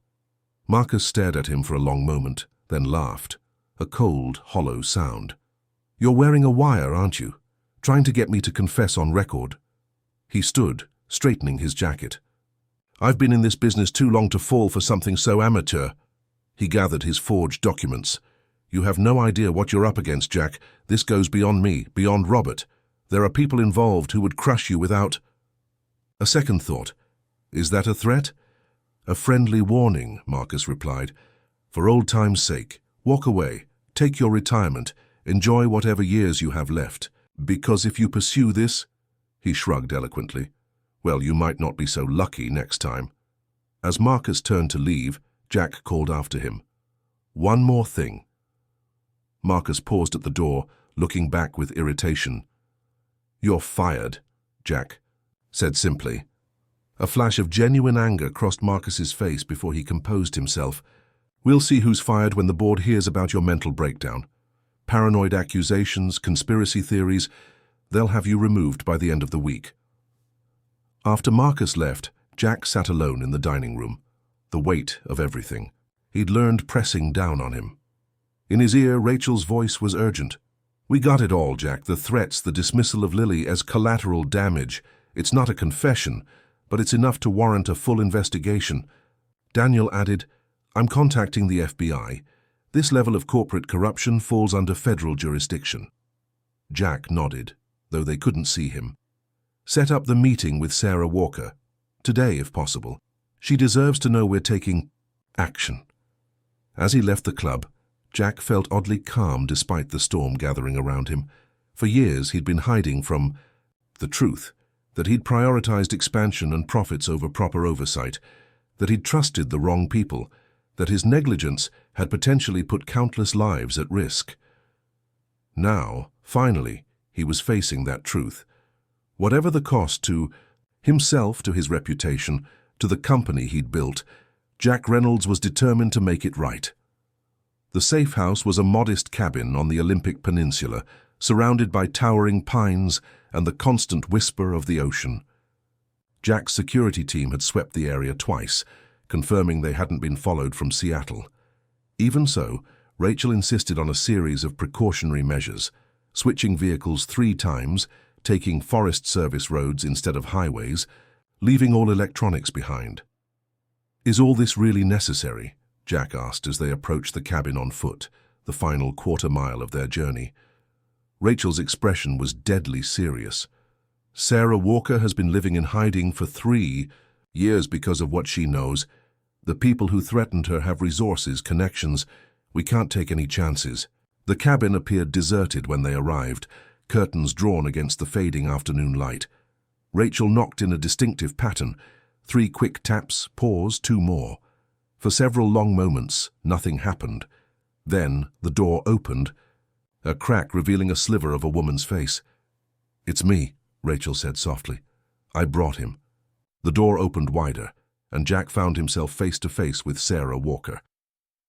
Marcus stared at him for a long moment, then laughed, a cold, hollow sound. You're wearing a wire, aren't you? Trying to get me to confess on record. He stood, straightening his jacket. I've been in this business too long to fall for something so amateur. He gathered his forged documents. You have no idea what you're up against, Jack. This goes beyond me, beyond Robert. There are people involved who would crush you without... A second thought. Is that a threat? A friendly warning, Marcus replied. For old time's sake, walk away, take your retirement, enjoy whatever years you have left. Because if you pursue this, he shrugged eloquently, well, you might not be so lucky next time. As Marcus turned to leave, Jack called after him. One more thing. Marcus paused at the door, looking back with irritation. You're fired, Jack said simply. A flash of genuine anger crossed Marcus's face before he composed himself. We'll see who's fired when the board hears about your mental breakdown. Paranoid accusations, conspiracy theories, they'll have you removed by the end of the week. After Marcus left, Jack sat alone in the dining room. The weight of everything he'd learned pressing down on him. In his ear, Rachel's voice was urgent. We got it all, Jack, the threats, the dismissal of Lily as collateral damage. It's not a confession, but it's enough to warrant a full investigation. Daniel added, I'm contacting the FBI. This level of corporate corruption falls under federal jurisdiction. Jack nodded, though they couldn't see him. Set up the meeting with Sarah Walker. Today, if possible. She deserves to know we're taking action. As he left the club, Jack felt oddly calm despite the storm gathering around him. For years he'd been hiding from the truth, that he'd prioritized expansion and profits over proper oversight, that he'd trusted the wrong people, that his negligence had potentially put countless lives at risk. Now, finally, he was facing that truth. Whatever the cost to himself, to his reputation, to the company he'd built, Jack Reynolds was determined to make it right. The safe house was a modest cabin on the Olympic Peninsula, surrounded by towering pines and the constant whisper of the ocean. Jack's security team had swept the area twice, confirming they hadn't been followed from Seattle. Even so, Rachel insisted on a series of precautionary measures, switching vehicles 3 times, taking Forest Service roads instead of highways, leaving all electronics behind. Is all this really necessary? Jack asked as they approached the cabin on foot, the final quarter-mile of their journey. Rachel's expression was deadly serious. Sarah Walker has been living in hiding for 3 years because of what she knows. The people who threatened her have resources, connections. We can't take any chances. The cabin appeared deserted when they arrived, curtains drawn against the fading afternoon light. Rachel knocked in a distinctive pattern. 3 quick taps, pause, 2 more. For several long moments, nothing happened. Then the door opened, a crack revealing a sliver of a woman's face. It's me, Rachel said softly. I brought him. The door opened wider, and Jack found himself face to face with Sarah Walker.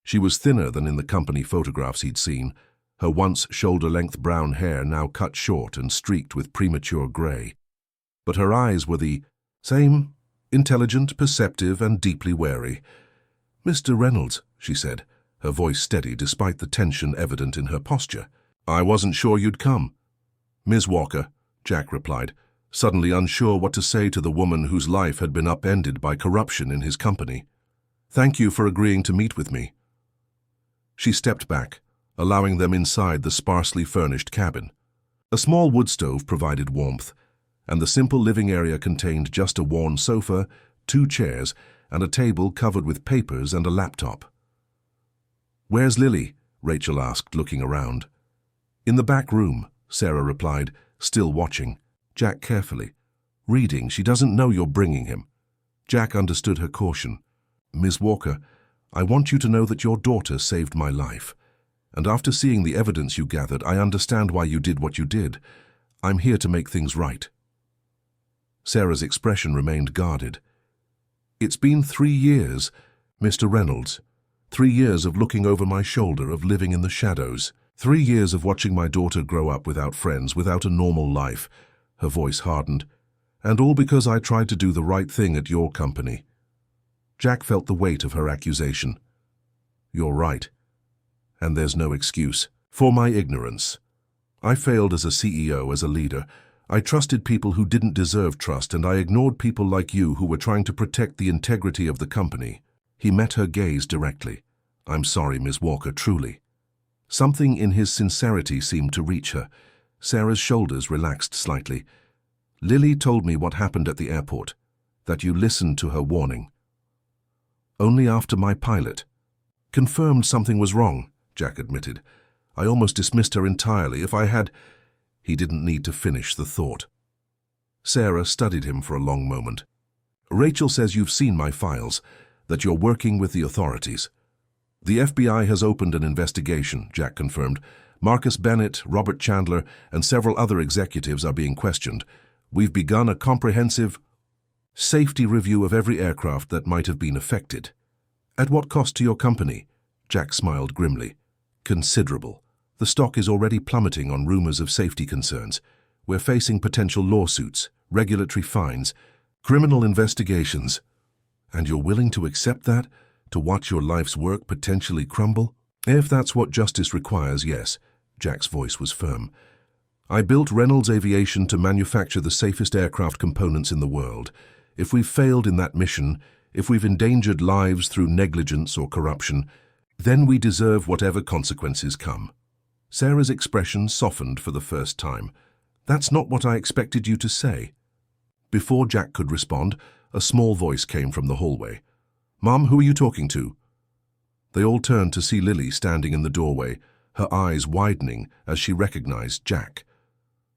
She was thinner than in the company photographs he'd seen, her once shoulder-length brown hair now cut short and streaked with premature grey. But her eyes were the same, intelligent, perceptive, and deeply wary. Mr. Reynolds, she said, her voice steady despite the tension evident in her posture. I wasn't sure you'd come. Ms. Walker, Jack replied, suddenly unsure what to say to the woman whose life had been upended by corruption in his company. Thank you for agreeing to meet with me. She stepped back, allowing them inside the sparsely furnished cabin. A small wood stove provided warmth, and the simple living area contained just a worn sofa, 2 chairs, and a table covered with papers and a laptop. Where's Lily? Rachel asked, looking around. In the back room, Sarah replied, Still watching. Jack carefully. Reading. She doesn't know you're bringing him. Jack understood her caution. Ms. Walker, I want you to know that your daughter saved my life. And after seeing the evidence you gathered, I understand why you did what you did. I'm here to make things right. Sarah's expression remained guarded. It's been 3 years, Mr. Reynolds. 3 years of looking over my shoulder, of living in the shadows. 3 years of watching my daughter grow up without friends, without a normal life. Her voice hardened. And all because I tried to do the right thing at your company. Jack felt the weight of her accusation. You're right. And there's no excuse. For my ignorance. I failed as a CEO, as a leader. I trusted people who didn't deserve trust, and I ignored people like you who were trying to protect the integrity of the company. He met her gaze directly. I'm sorry, Ms. Walker, truly. Something in his sincerity seemed to reach her. Sarah's shoulders relaxed slightly. Lily told me what happened at the airport, that you listened to her warning. Only after my pilot confirmed something was wrong, Jack admitted. I almost dismissed her entirely. If I had... He didn't need to finish the thought. Sarah studied him for a long moment. Rachel says you've seen my files, that you're working with the authorities. The FBI has opened an investigation, Jack confirmed. Marcus Bennett, Robert Chandler, and several other executives are being questioned. We've begun a comprehensive safety review of every aircraft that might have been affected. At what cost to your company? Jack smiled grimly. Considerable. The stock is already plummeting on rumors of safety concerns. We're facing potential lawsuits, regulatory fines, criminal investigations. And you're willing to accept that? To watch your life's work potentially crumble? If that's what justice requires, yes. Jack's voice was firm. I built Reynolds Aviation to manufacture the safest aircraft components in the world. If we've failed in that mission, if we've endangered lives through negligence or corruption, then we deserve whatever consequences come. Sarah's expression softened for the first time. That's not what I expected you to say. Before Jack could respond, a small voice came from the hallway. Mom, who are you talking to? They all turned to see Lily standing in the doorway, her eyes widening as she recognized Jack.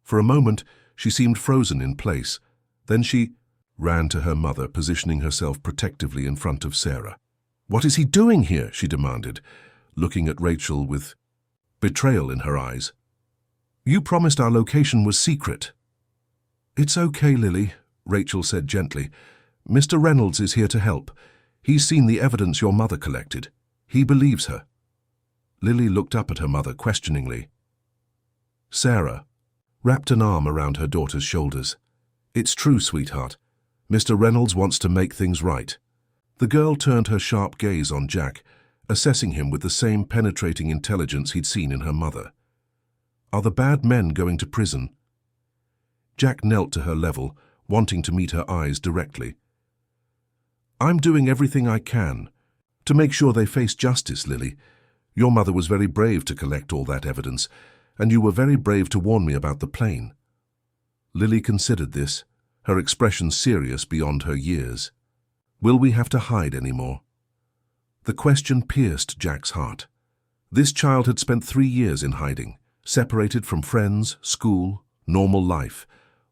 For a moment, she seemed frozen in place. Then she ran to her mother, positioning herself protectively in front of Sarah. What is he doing here? She demanded, looking at Rachel with betrayal in her eyes. You promised our location was secret. It's okay, Lily, Rachel said gently. Mr. Reynolds is here to help. He's seen the evidence your mother collected. He believes her. Lily looked up at her mother questioningly. Sarah wrapped an arm around her daughter's shoulders. It's true, sweetheart. Mr. Reynolds wants to make things right. The girl turned her sharp gaze on Jack, assessing him with the same penetrating intelligence he'd seen in her mother. Are the bad men going to prison? Jack knelt to her level, wanting to meet her eyes directly. I'm doing everything I can to make sure they face justice, Lily. Your mother was very brave to collect all that evidence, and you were very brave to warn me about the plane. Lily considered this, her expression serious beyond her years. Will we have to hide anymore? The question pierced Jack's heart. This child had spent 3 years in hiding, separated from friends, school, normal life,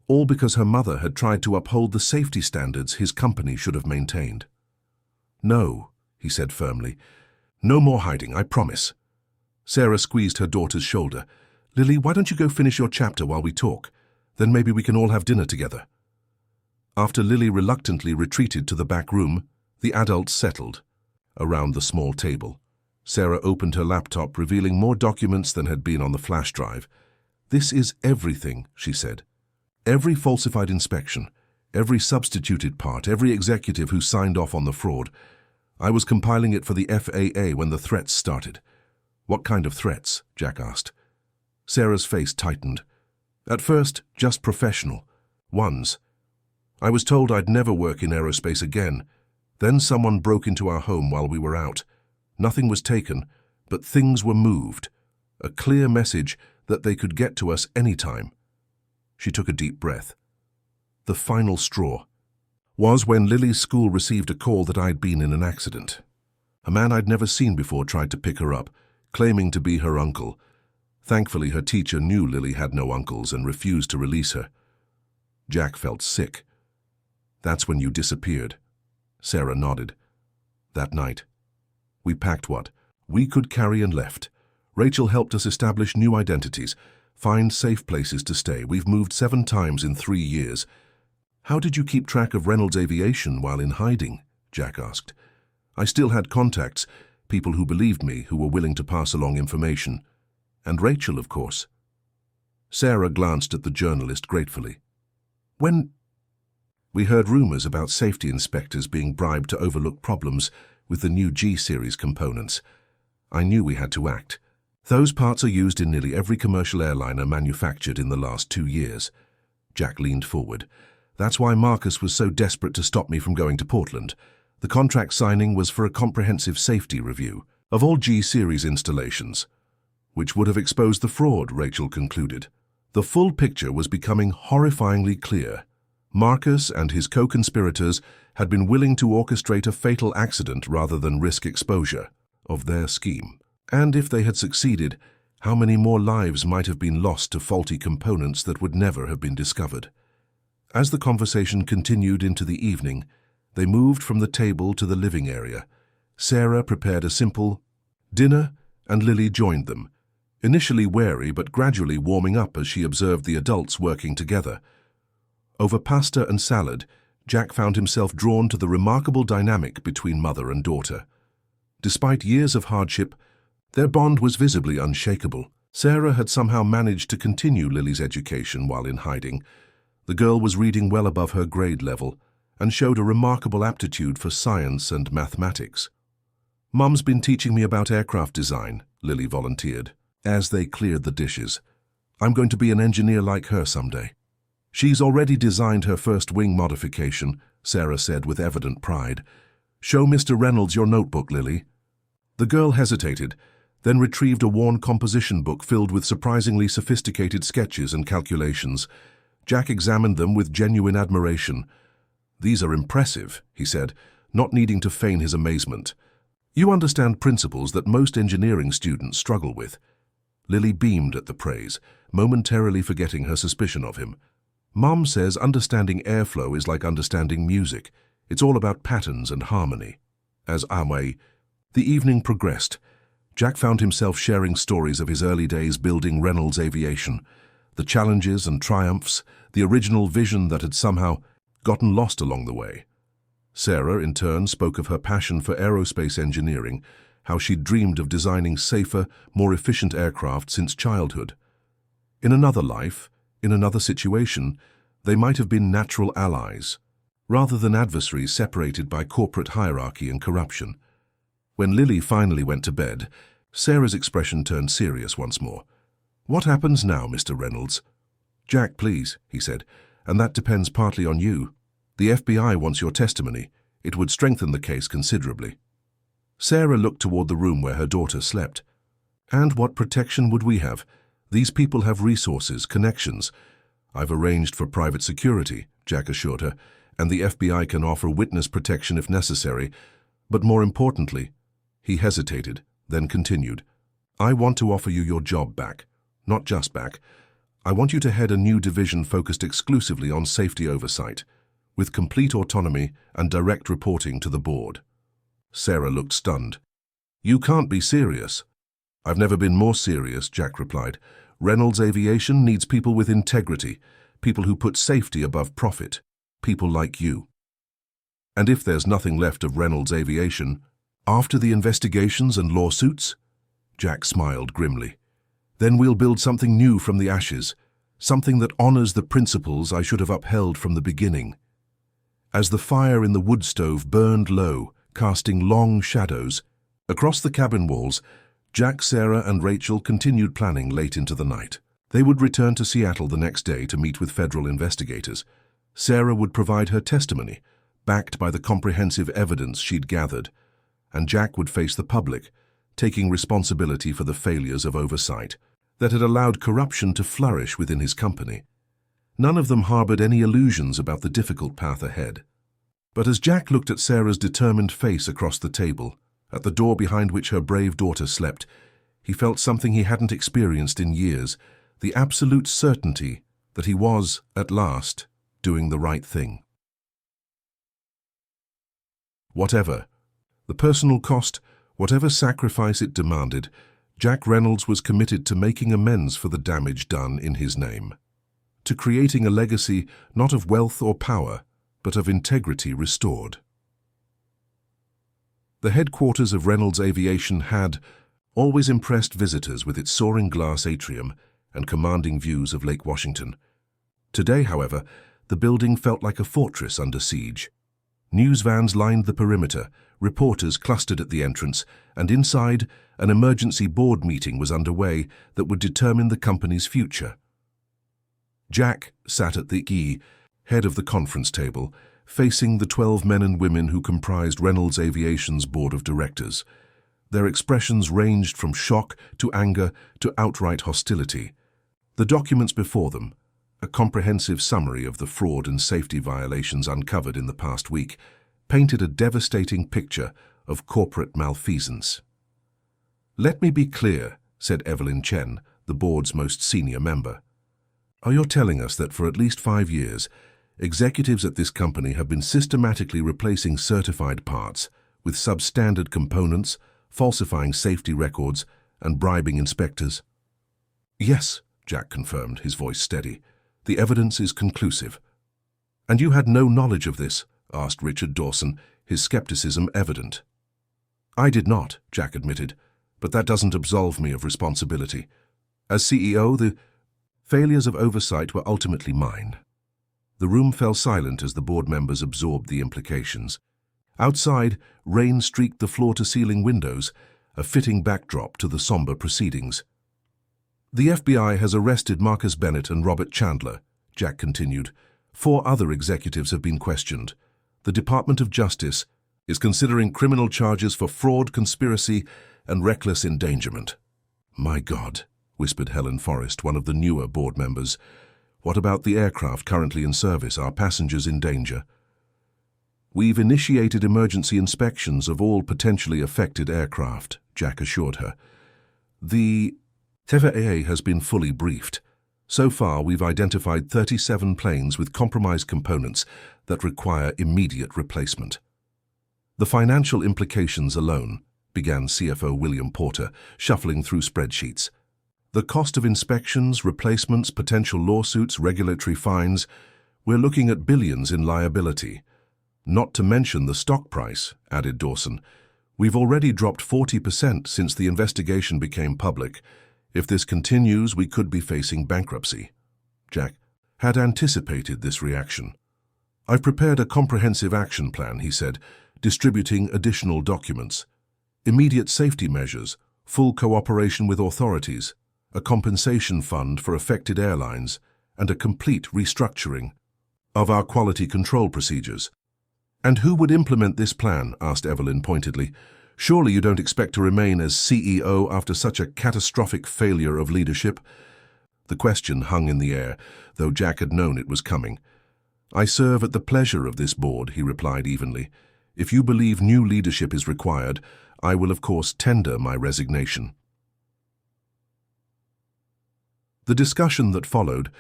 all because her mother had tried to uphold the safety standards his company should have maintained. No, he said firmly. No more hiding, I promise. Sarah squeezed her daughter's shoulder. Lily, why don't you go finish your chapter while we talk? Then maybe we can all have dinner together. After Lily reluctantly retreated to the back room, the adults settled around the small table. Sarah opened her laptop, revealing more documents than had been on the flash drive. This is everything, she said. Every falsified inspection, every substituted part, every executive who signed off on the fraud. I was compiling it for the FAA when the threats started. What kind of threats? Jack asked. Sarah's face tightened. At first, just professional ones. I was told I'd never work in aerospace again. Then someone broke into our home while we were out. Nothing was taken, but things were moved. A clear message that they could get to us anytime. She took a deep breath. The final straw was when Lily's school received a call that I'd been in an accident. A man I'd never seen before tried to pick her up, claiming to be her uncle. Thankfully, her teacher knew Lily had no uncles and refused to release her. Jack felt sick. "That's when you disappeared." Sarah nodded. "That night. We packed what we could carry and left. Rachel helped us establish new identities, find safe places to stay. We've moved 7 times in 3 years. How did you keep track of Reynolds Aviation while in hiding?" Jack asked. "I still had contacts, people who believed me, who were willing to pass along information. And Rachel, of course." Sarah glanced at the journalist gratefully. "When—" "We heard rumors about safety inspectors being bribed to overlook problems with the new G-series components. I knew we had to act. Those parts are used in nearly every commercial airliner manufactured in the last 2 years. Jack leaned forward. "That's why Marcus was so desperate to stop me from going to Portland. The contract signing was for a comprehensive safety review of all G-series installations, which would have exposed the fraud," Rachel concluded. The full picture was becoming horrifyingly clear. Marcus and his co-conspirators had been willing to orchestrate a fatal accident rather than risk exposure of their scheme. And if they had succeeded, how many more lives might have been lost to faulty components that would never have been discovered? As the conversation continued into the evening, they moved from the table to the living area. Sarah prepared a simple dinner, and Lily joined them, initially wary but gradually warming up as she observed the adults working together. Over pasta and salad, Jack found himself drawn to the remarkable dynamic between mother and daughter. Despite years of hardship, their bond was visibly unshakable. Sarah had somehow managed to continue Lily's education while in hiding. The girl was reading well above her grade level and showed a remarkable aptitude for science and mathematics. "Mum's been teaching me about aircraft design," Lily volunteered, as they cleared the dishes. "I'm going to be an engineer like her someday." "She's already designed her first wing modification," Sarah said with evident pride. "Show Mr. Reynolds your notebook, Lily." The girl hesitated, then retrieved a worn composition book filled with surprisingly sophisticated sketches and calculations. Jack examined them with genuine admiration. "These are impressive," he said, not needing to feign his amazement. "You understand principles that most engineering students struggle with." Lily beamed at the praise, momentarily forgetting her suspicion of him. "Mom says understanding airflow is like understanding music. It's all about patterns and harmony." As the evening progressed, Jack found himself sharing stories of his early days building Reynolds Aviation, the challenges and triumphs, the original vision that had somehow gotten lost along the way. Sarah, in turn, spoke of her passion for aerospace engineering, how she'd dreamed of designing safer, more efficient aircraft since childhood. In another life, in another situation, they might have been natural allies, rather than adversaries separated by corporate hierarchy and corruption. When Lily finally went to bed, Sarah's expression turned serious once more. "What happens now, Mr. Reynolds?" "Jack, please," he said, "and that depends partly on you. The FBI wants your testimony. It would strengthen the case considerably." Sarah looked toward the room where her daughter slept. "And what protection would we have? These people have resources, connections." "I've arranged for private security," Jack assured her, "and the FBI can offer witness protection if necessary. But more importantly—" He hesitated, then continued, "I want to offer you your job back. Not just back. I want you to head a new division focused exclusively on safety oversight, with complete autonomy and direct reporting to the board." Sarah looked stunned. "You can't be serious." "I've never been more serious," Jack replied. "Reynolds Aviation needs people with integrity, people who put safety above profit, people like you. And if there's nothing left of Reynolds Aviation, after the investigations and lawsuits?" Jack smiled grimly. "Then we'll build something new from the ashes, something that honors the principles I should have upheld from the beginning." As the fire in the wood stove burned low, casting long shadows across the cabin walls, Jack, Sarah, and Rachel continued planning late into the night. They would return to Seattle the next day to meet with federal investigators. Sarah would provide her testimony, backed by the comprehensive evidence she'd gathered, and Jack would face the public, taking responsibility for the failures of oversight that had allowed corruption to flourish within his company. None of them harbored any illusions about the difficult path ahead. But as Jack looked at Sarah's determined face across the table, at the door behind which her brave daughter slept, He felt something he hadn't experienced in years, the absolute certainty that he was, at last, doing the right thing. Whatever the personal cost, whatever sacrifice it demanded, Jack Reynolds was committed to making amends for the damage done in his name, to creating a legacy not of wealth or power, but of integrity restored. The headquarters of Reynolds Aviation had always impressed visitors with its soaring glass atrium and commanding views of Lake Washington. Today, however, the building felt like a fortress under siege. News vans lined the perimeter, reporters clustered at the entrance, and inside, an emergency board meeting was underway that would determine the company's future. Jack sat at the head of the conference table, facing the 12 men and women who comprised Reynolds Aviation's board of directors. Their expressions ranged from shock to anger to outright hostility. The documents before them, a comprehensive summary of the fraud and safety violations uncovered in the past week, painted a devastating picture of corporate malfeasance. "Let me be clear," said Evelyn Chen, the board's most senior member. "Are you telling us that for at least 5 years, executives at this company have been systematically replacing certified parts with substandard components, falsifying safety records, and bribing inspectors?" "Yes," Jack confirmed, his voice steady. "The evidence is conclusive." "And you had no knowledge of this?" asked Richard Dawson, his skepticism evident. "I did not," Jack admitted, "but that doesn't absolve me of responsibility. As CEO, the failures of oversight were ultimately mine." The room fell silent as the board members absorbed the implications. Outside, rain streaked the floor-to-ceiling windows, a fitting backdrop to the somber proceedings. "The FBI has arrested Marcus Bennett and Robert Chandler," Jack continued. 4 other executives have been questioned. The Department of Justice is considering criminal charges for fraud, conspiracy, and reckless endangerment. "My God," whispered Helen Forrest, one of the newer board members. "What about the aircraft currently in service? Are passengers in danger?" "We've initiated emergency inspections of all potentially affected aircraft," Jack assured her. "The FAA has been fully briefed. So far, we've identified 37 planes with compromised components that require immediate replacement." "The financial implications alone," began CFO William Porter, shuffling through spreadsheets. "The cost of inspections, replacements, potential lawsuits, regulatory fines, we're looking at billions in liability. Not to mention the stock price," added Dawson. "We've already dropped 40% since the investigation became public. If this continues, we could be facing bankruptcy." Jack had anticipated this reaction. "I've prepared a comprehensive action plan," he said, distributing additional documents. "Immediate safety measures, full cooperation with authorities, a compensation fund for affected airlines, and a complete restructuring of our quality control procedures." "And who would implement this plan?" asked Evelyn pointedly. "Surely you don't expect to remain as CEO after such a catastrophic failure of leadership?" The question hung in the air, though Jack had known it was coming. "I serve at the pleasure of this board," he replied evenly. "If you believe new leadership is required, I will of course tender my resignation." The discussion that followed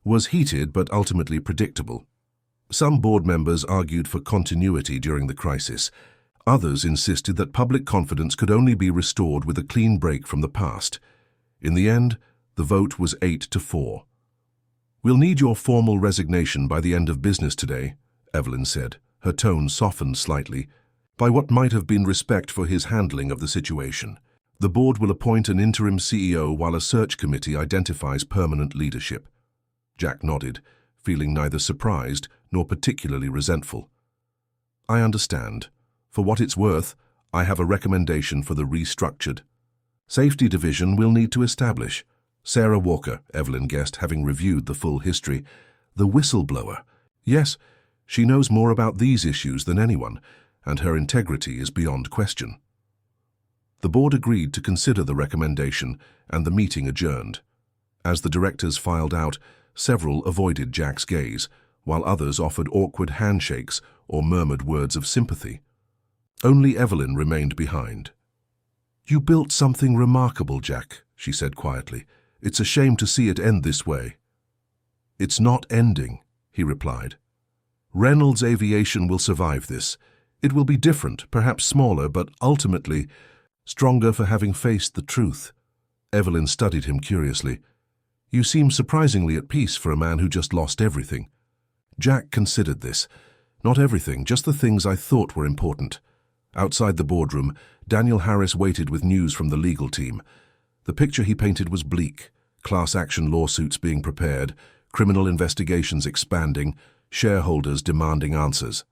was heated but ultimately predictable. Some board members argued for continuity during the crisis. Others insisted that public confidence could only be restored with a clean break from the past. In the end, the vote was 8-4. "We'll need your formal resignation by the end of business today," Evelyn said, her tone softened slightly by what might have been respect for his handling of the situation. "The board will appoint an interim CEO while a search committee identifies permanent leadership." Jack nodded, feeling neither surprised nor particularly resentful. "I understand. For what it's worth, I have a recommendation for the restructured safety division we'll need to establish." Sarah Walker, Evelyn guessed, having reviewed the full history. "The whistleblower. Yes, she knows more about these issues than anyone, and her integrity is beyond question." The board agreed to consider the recommendation, and the meeting adjourned. As the directors filed out, several avoided Jack's gaze, while others offered awkward handshakes or murmured words of sympathy. Only Evelyn remained behind. "You built something remarkable, Jack," she said quietly. "It's a shame to see it end this way." "It's not ending," he replied. "Reynolds Aviation will survive this. It will be different, perhaps smaller, but ultimately stronger for having faced the truth." Evelyn studied him curiously. "You seem surprisingly at peace for a man who just lost everything." Jack considered this. "Not everything, just the things I thought were important." Outside the boardroom, Daniel Harris waited with news from the legal team. The picture he painted was bleak: class action lawsuits being prepared, criminal investigations expanding, shareholders demanding answers.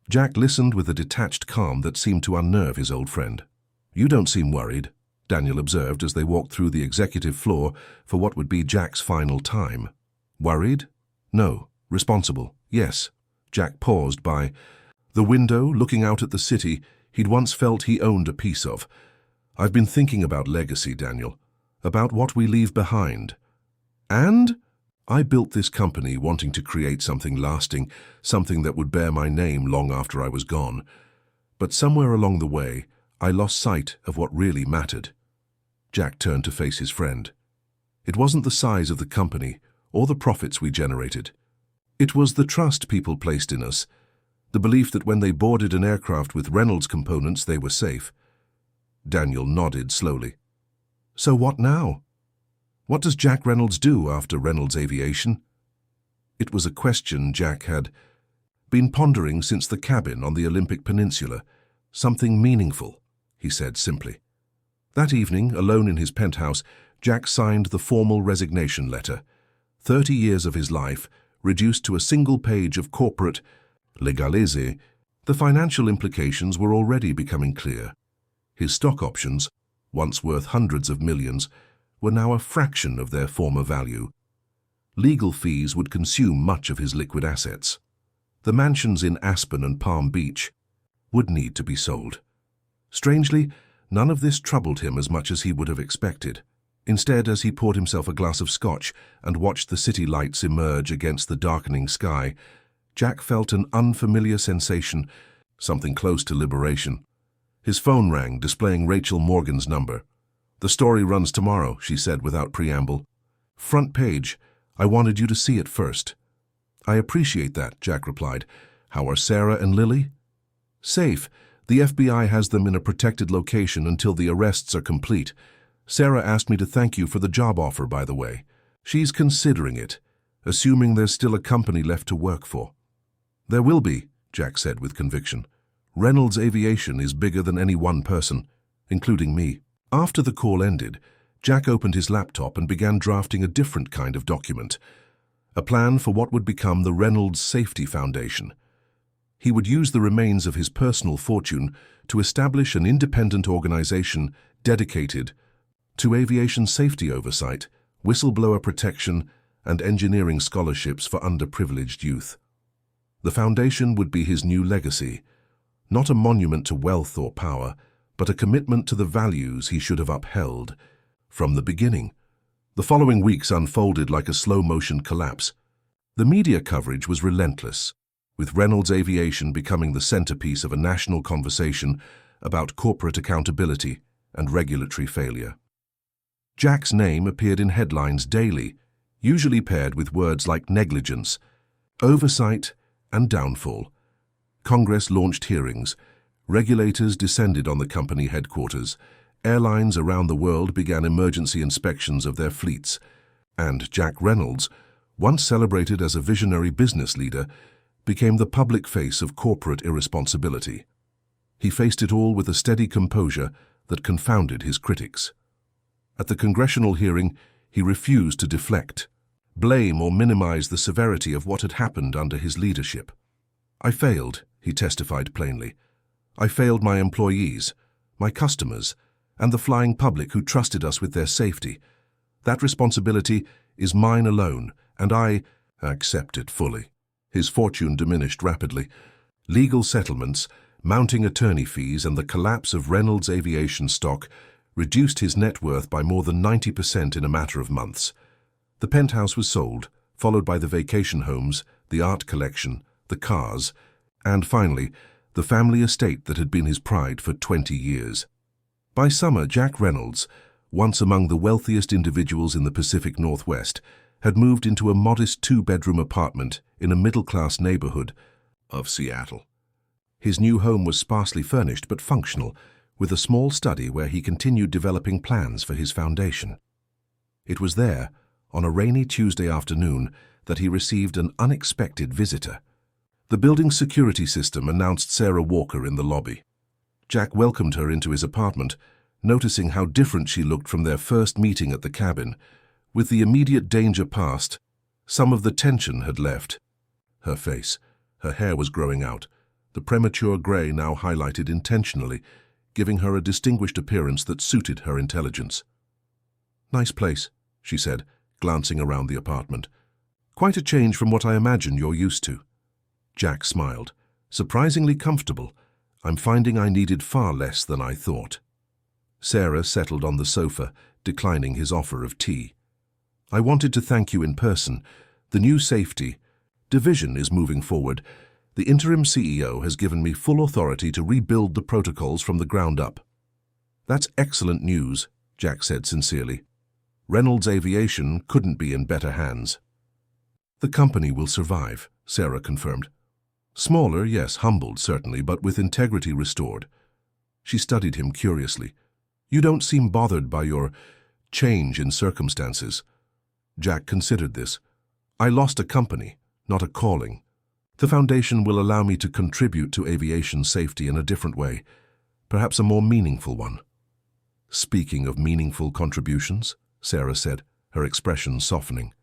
Jack listened with a detached calm that seemed to unnerve his old friend. "You don't seem worried," Daniel observed as they walked through the executive floor for what would be Jack's final time. "Worried? No. Responsible? Yes." Jack paused by the window, looking out at the city he'd once felt he owned a piece of. "I've been thinking about legacy, Daniel, about what we leave behind. And I built this company wanting to create something lasting, something that would bear my name long after I was gone. But somewhere along the way, I lost sight of what really mattered." Jack turned to face his friend. "It wasn't the size of the company or the profits we generated. It was the trust people placed in us, the belief that when they boarded an aircraft with Reynolds components, they were safe." Daniel nodded slowly. "So what now? What does Jack Reynolds do after Reynolds Aviation?" It was a question Jack had been pondering since the cabin on the Olympic Peninsula. "Something meaningful," he said simply. That evening, alone in his penthouse, Jack signed the formal resignation letter. 30 years of his life, reduced to a single page of corporate legalese, the financial implications were already becoming clear. His stock options, once worth hundreds of millions, were now a fraction of their former value. Legal fees would consume much of his liquid assets. The mansions in Aspen and Palm Beach would need to be sold. Strangely, none of this troubled him as much as he would have expected. Instead, as he poured himself a glass of scotch and watched the city lights emerge against the darkening sky, Jack felt an unfamiliar sensation, something close to liberation. His phone rang, displaying Rachel Morgan's number. "The story runs tomorrow," she said without preamble. "Front page. I wanted you to see it first." "I appreciate that," Jack replied. "How are Sarah and Lily?" "Safe. The FBI has them in a protected location until the arrests are complete. Sarah asked me to thank you for the job offer, by the way. She's considering it, assuming there's still a company left to work for." "There will be," Jack said with conviction. "Reynolds Aviation is bigger than any one person, including me." After the call ended, Jack opened his laptop and began drafting a different kind of document, a plan for what would become the Reynolds Safety Foundation. He would use the remains of his personal fortune to establish an independent organization dedicated to aviation safety oversight, whistleblower protection, and engineering scholarships for underprivileged youth. The foundation would be his new legacy, not a monument to wealth or power, but a commitment to the values he should have upheld from the beginning. The following weeks unfolded like a slow-motion collapse. The media coverage was relentless, with Reynolds Aviation becoming the centerpiece of a national conversation about corporate accountability and regulatory failure. Jack's name appeared in headlines daily, usually paired with words like negligence, oversight, and downfall. Congress launched hearings. Regulators descended on the company headquarters. Airlines around the world began emergency inspections of their fleets. And Jack Reynolds, once celebrated as a visionary business leader, became the public face of corporate irresponsibility. He faced it all with a steady composure that confounded his critics. At the congressional hearing, he refused to deflect, blame, or minimize the severity of what had happened under his leadership. "I failed," he testified plainly. "I failed my employees, my customers, and the flying public who trusted us with their safety. That responsibility is mine alone, and I accept it fully." His fortune diminished rapidly. Legal settlements, mounting attorney fees, and the collapse of Reynolds Aviation stock reduced his net worth by more than 90% in a matter of months. The penthouse was sold, followed by the vacation homes, the art collection, the cars, and finally, the family estate that had been his pride for 20 years. By summer, Jack Reynolds, once among the wealthiest individuals in the Pacific Northwest, had moved into a modest two-bedroom apartment in a middle-class neighborhood of Seattle. His new home was sparsely furnished but functional, with a small study where he continued developing plans for his foundation. It was there, on a rainy Tuesday afternoon, that he received an unexpected visitor. The building's security system announced Sarah Walker in the lobby. Jack welcomed her into his apartment, noticing how different she looked from their first meeting at the cabin. With the immediate danger past, some of the tension had left. Her face, her hair was growing out, the premature gray now highlighted intentionally, giving her a distinguished appearance that suited her intelligence. "Nice place," she said, glancing around the apartment. "Quite a change from what I imagine you're used to." Jack smiled. "Surprisingly comfortable. I'm finding I needed far less than I thought." Sarah settled on the sofa, declining his offer of tea. "I wanted to thank you in person. The new safety division is moving forward. The interim CEO has given me full authority to rebuild the protocols from the ground up." "That's excellent news," Jack said sincerely. "Reynolds Aviation couldn't be in better hands." "The company will survive," Sarah confirmed. "Smaller, yes, humbled certainly, but with integrity restored." She studied him curiously. "You don't seem bothered by your change in circumstances." Jack considered this. "I lost a company, not a calling. The foundation will allow me to contribute to aviation safety in a different way, perhaps a more meaningful one." "Speaking of meaningful contributions," Sarah said, her expression softening,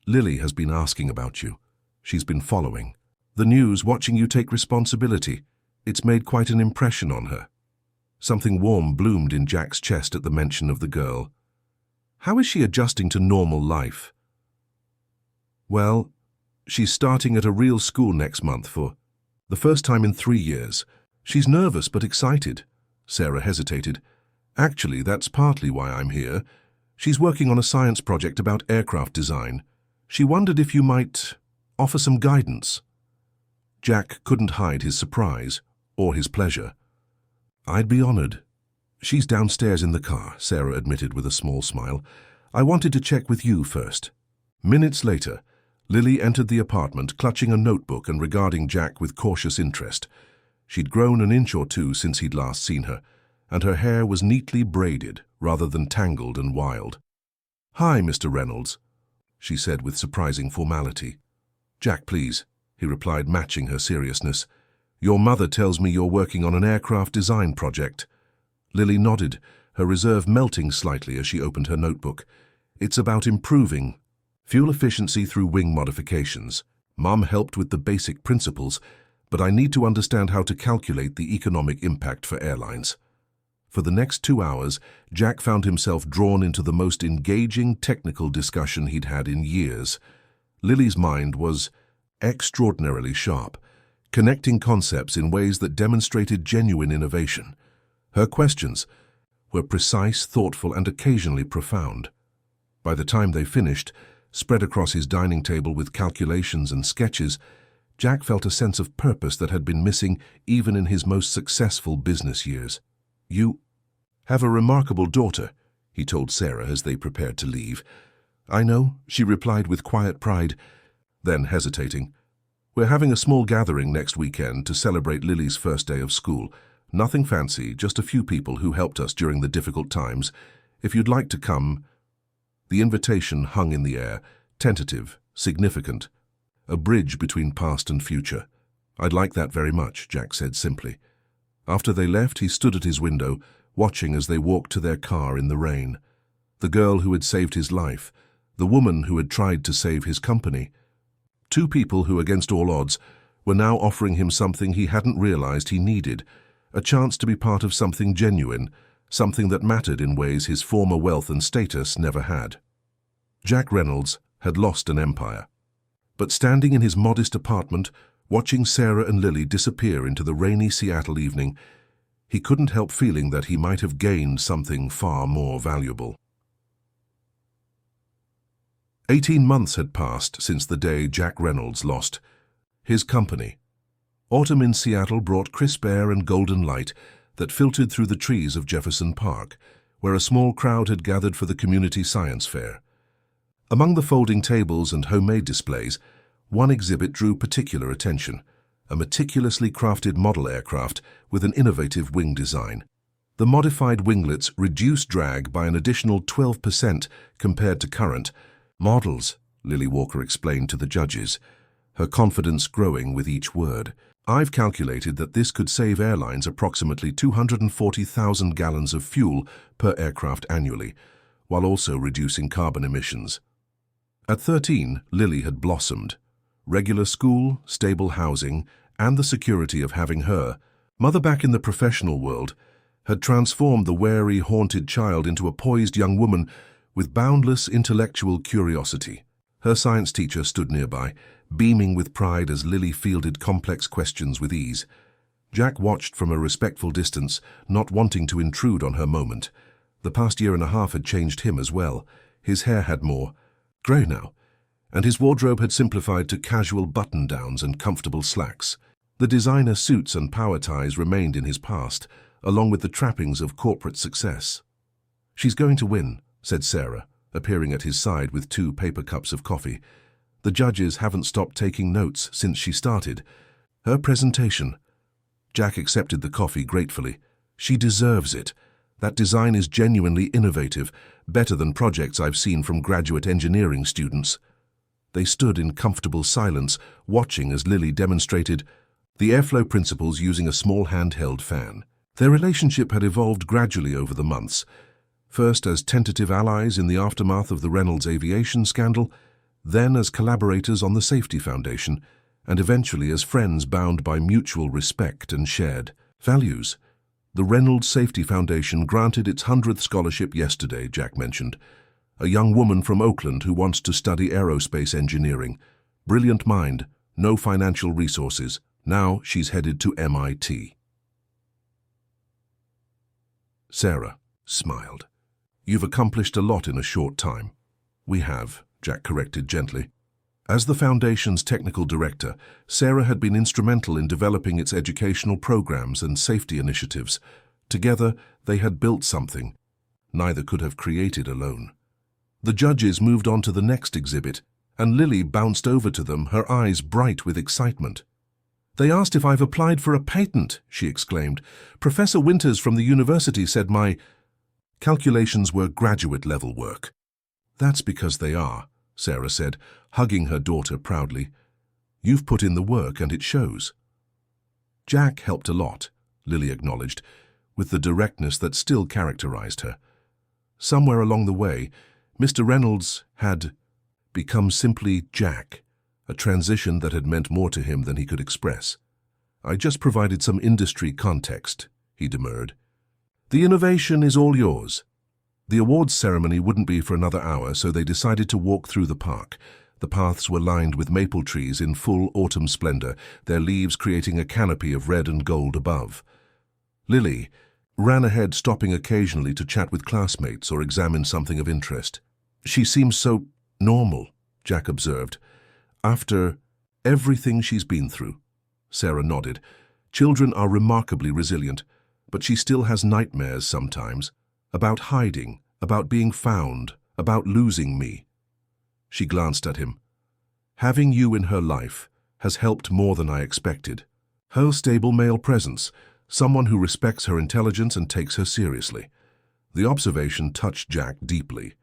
"Lily has been asking about you. She's been following the news, watching you take responsibility. It's made quite an impression on her." Something warm bloomed in Jack's chest at the mention of the girl. "How is she adjusting to normal life?" "Well, she's starting at a real school next month for the first time in 3 years. She's nervous but excited." Sarah hesitated. "Actually, that's partly why I'm here. She's working on a science project about aircraft design. She wondered if you might offer some guidance." Jack couldn't hide his surprise or his pleasure. "I'd be honored." "She's downstairs in the car," Sarah admitted with a small smile. "I wanted to check with you first." Minutes later, Lily entered the apartment clutching a notebook and regarding Jack with cautious interest. She'd grown an inch or two since he'd last seen her, and her hair was neatly braided rather than tangled and wild. "Hi, Mr. Reynolds," she said with surprising formality. "Jack, please," he replied, matching her seriousness. "Your mother tells me you're working on an aircraft design project." Lily nodded, her reserve melting slightly as she opened her notebook. "It's about improving fuel efficiency through wing modifications. Mom helped with the basic principles, but I need to understand how to calculate the economic impact for airlines." For the next 2 hours, Jack found himself drawn into the most engaging technical discussion he'd had in years. Lily's mind was extraordinarily sharp, connecting concepts in ways that demonstrated genuine innovation. Her questions were precise, thoughtful, and occasionally profound. By the time they finished, spread across his dining table with calculations and sketches, Jack felt a sense of purpose that had been missing even in his most successful business years. "You have a remarkable daughter," he told Sarah as they prepared to leave. "I know," she replied with quiet pride, then hesitating. "We're having a small gathering next weekend to celebrate Lily's first day of school. Nothing fancy, just a few people who helped us during the difficult times. If you'd like to come." The invitation hung in the air, tentative, significant, a bridge between past and future. "I'd like that very much," Jack said simply. After they left, he stood at his window, watching as they walked to their car in the rain. The girl who had saved his life, the woman who had tried to save his company. Two people who, against all odds, were now offering him something he hadn't realized he needed, a chance to be part of something genuine, something that mattered in ways his former wealth and status never had. Jack Reynolds had lost an empire. But standing in his modest apartment, watching Sarah and Lily disappear into the rainy Seattle evening, he couldn't help feeling that he might have gained something far more valuable. 18 months had passed since the day Jack Reynolds lost his company. Autumn in Seattle brought crisp air and golden light, that filtered through the trees of Jefferson Park, where a small crowd had gathered for the community science fair. Among the folding tables and homemade displays, one exhibit drew particular attention, a meticulously crafted model aircraft with an innovative wing design. The modified winglets reduced drag by an additional 12% compared to current models, Lily Walker explained to the judges, her confidence growing with each word. I've calculated that this could save airlines approximately 240,000 gallons of fuel per aircraft annually, while also reducing carbon emissions. At 13, Lily had blossomed. Regular school, stable housing, and the security of having her, mother back in the professional world, had transformed the wary, haunted child into a poised young woman with boundless intellectual curiosity. Her science teacher stood nearby, beaming with pride as Lily fielded complex questions with ease. Jack watched from a respectful distance, not wanting to intrude on her moment. The past year and a half had changed him as well. His hair had more grey now, and his wardrobe had simplified to casual button-downs and comfortable slacks. The designer suits and power ties remained in his past, along with the trappings of corporate success. "She's going to win," said Sarah, appearing at his side with 2 paper cups of coffee. "The judges haven't stopped taking notes since she started. Her presentation." Jack accepted the coffee gratefully. "She deserves it. That design is genuinely innovative, better than projects I've seen from graduate engineering students." They stood in comfortable silence, watching as Lily demonstrated the airflow principles using a small handheld fan. Their relationship had evolved gradually over the months, first as tentative allies in the aftermath of the Reynolds aviation scandal, then as collaborators on the Safety Foundation, and eventually as friends bound by mutual respect and shared values. The Reynolds Safety Foundation granted its 100th scholarship yesterday, Jack mentioned. A young woman from Oakland who wants to study aerospace engineering. Brilliant mind, no financial resources. Now she's headed to MIT. Sarah smiled. "You've accomplished a lot in a short time." "We have," Jack corrected gently. As the Foundation's technical director, Sarah had been instrumental in developing its educational programs and safety initiatives. Together, they had built something neither could have created alone. The judges moved on to the next exhibit, and Lily bounced over to them, her eyes bright with excitement. "They asked if I've applied for a patent," she exclaimed. "Professor Winters from the university said my calculations were graduate-level work." "That's because they are," Sarah said, hugging her daughter proudly. "You've put in the work and it shows." Jack helped a lot, Lily acknowledged, with the directness that still characterized her. Somewhere along the way, Mr. Reynolds had become simply Jack, a transition that had meant more to him than he could express. "I just provided some industry context," he demurred. "The innovation is all yours." The awards ceremony wouldn't be for another hour, so they decided to walk through the park. The paths were lined with maple trees in full autumn splendor, their leaves creating a canopy of red and gold above. Lily ran ahead, stopping occasionally to chat with classmates or examine something of interest. "She seems so normal," Jack observed. "After everything she's been through." Sarah nodded. "Children are remarkably resilient, but she still has nightmares sometimes, about hiding, about being found, about losing me." She glanced at him. "Having you in her life has helped more than I expected. Her stable male presence, someone who respects her intelligence and takes her seriously." The observation touched Jack deeply.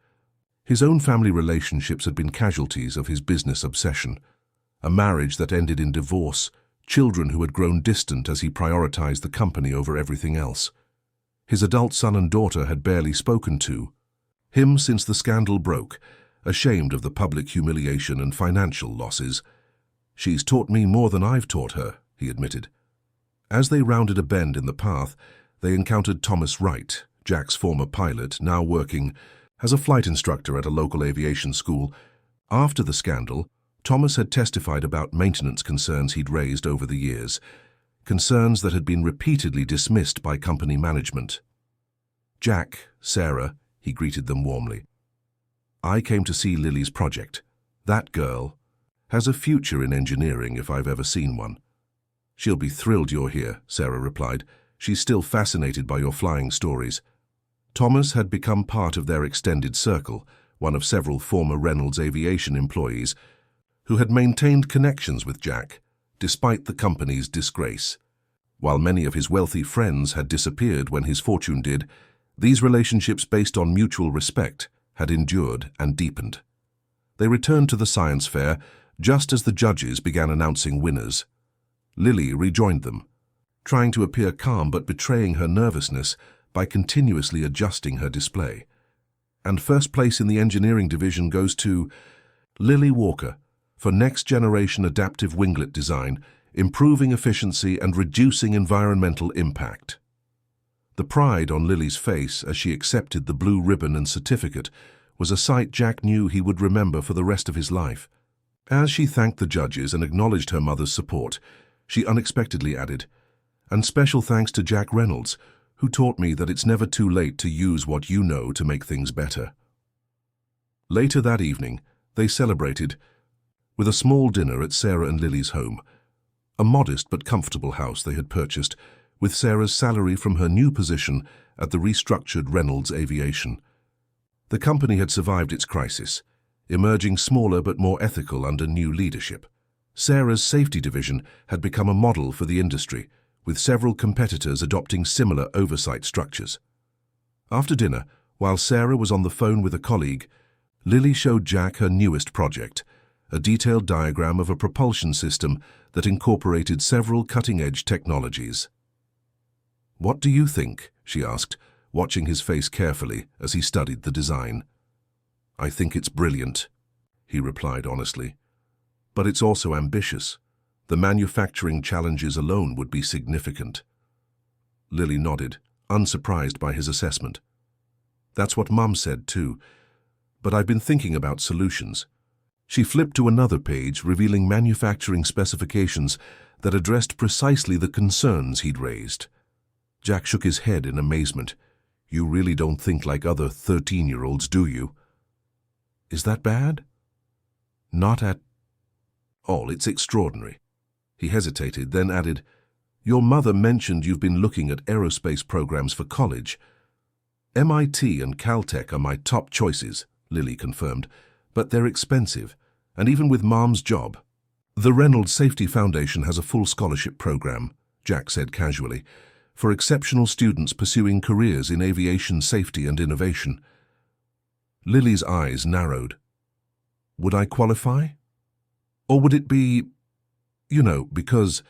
His own family relationships had been casualties of his business obsession. A marriage that ended in divorce, children who had grown distant as he prioritized the company over everything else. His adult son and daughter had barely spoken to him since the scandal broke, ashamed of the public humiliation and financial losses. "She's taught me more than I've taught her," he admitted. As they rounded a bend in the path, they encountered Thomas Wright, Jack's former pilot, now working as a flight instructor at a local aviation school. After the scandal, Thomas had testified about maintenance concerns he'd raised over the years, concerns that had been repeatedly dismissed by company management. "Jack, Sarah," he greeted them warmly. "I came to see Lily's project. That girl has a future in engineering if I've ever seen one." "She'll be thrilled you're here," Sarah replied. She's still fascinated by your flying stories. Thomas had become part of their extended circle, one of several former Reynolds Aviation employees, who had maintained connections with Jack, despite the company's disgrace. While many of his wealthy friends had disappeared when his fortune did, these relationships based on mutual respect had endured and deepened. They returned to the science fair just as the judges began announcing winners. Lily rejoined them, trying to appear calm but betraying her nervousness by continuously adjusting her display. And first place in the engineering division goes to Lily Walker for next-generation adaptive winglet design, improving efficiency and reducing environmental impact. The pride on Lily's face as she accepted the blue ribbon and certificate was a sight Jack knew he would remember for the rest of his life. As she thanked the judges and acknowledged her mother's support, she unexpectedly added, "And special thanks to Jack Reynolds, who taught me that it's never too late to use what you know to make things better." Later that evening, they celebrated with a small dinner at Sarah and Lily's home, a modest but comfortable house they had purchased with Sarah's salary from her new position at the restructured Reynolds Aviation. The company had survived its crisis, emerging smaller but more ethical under new leadership. Sarah's safety division had become a model for the industry, with several competitors adopting similar oversight structures. After dinner, while Sarah was on the phone with a colleague, Lily showed Jack her newest project, a detailed diagram of a propulsion system that incorporated several cutting-edge technologies. "What do you think?" she asked, watching his face carefully as he studied the design. "I think it's brilliant," he replied honestly. "But it's also ambitious. The manufacturing challenges alone would be significant." Lily nodded, unsurprised by his assessment. "That's what Mum said too, but I've been thinking about solutions." She flipped to another page, revealing manufacturing specifications that addressed precisely the concerns he'd raised. Jack shook his head in amazement. "You really don't think like other 13-year-olds, do you?" "Is that bad?" "Not at all. It's extraordinary." He hesitated, then added, "Your mother mentioned you've been looking at aerospace programs for college." "MIT and Caltech are my top choices," Lily confirmed, "but they're expensive, and even with Mom's job." "The Reynolds Safety Foundation has a full scholarship program," Jack said casually, "for exceptional students pursuing careers in aviation safety and innovation." Lily's eyes narrowed. "Would I qualify? Or would it be, because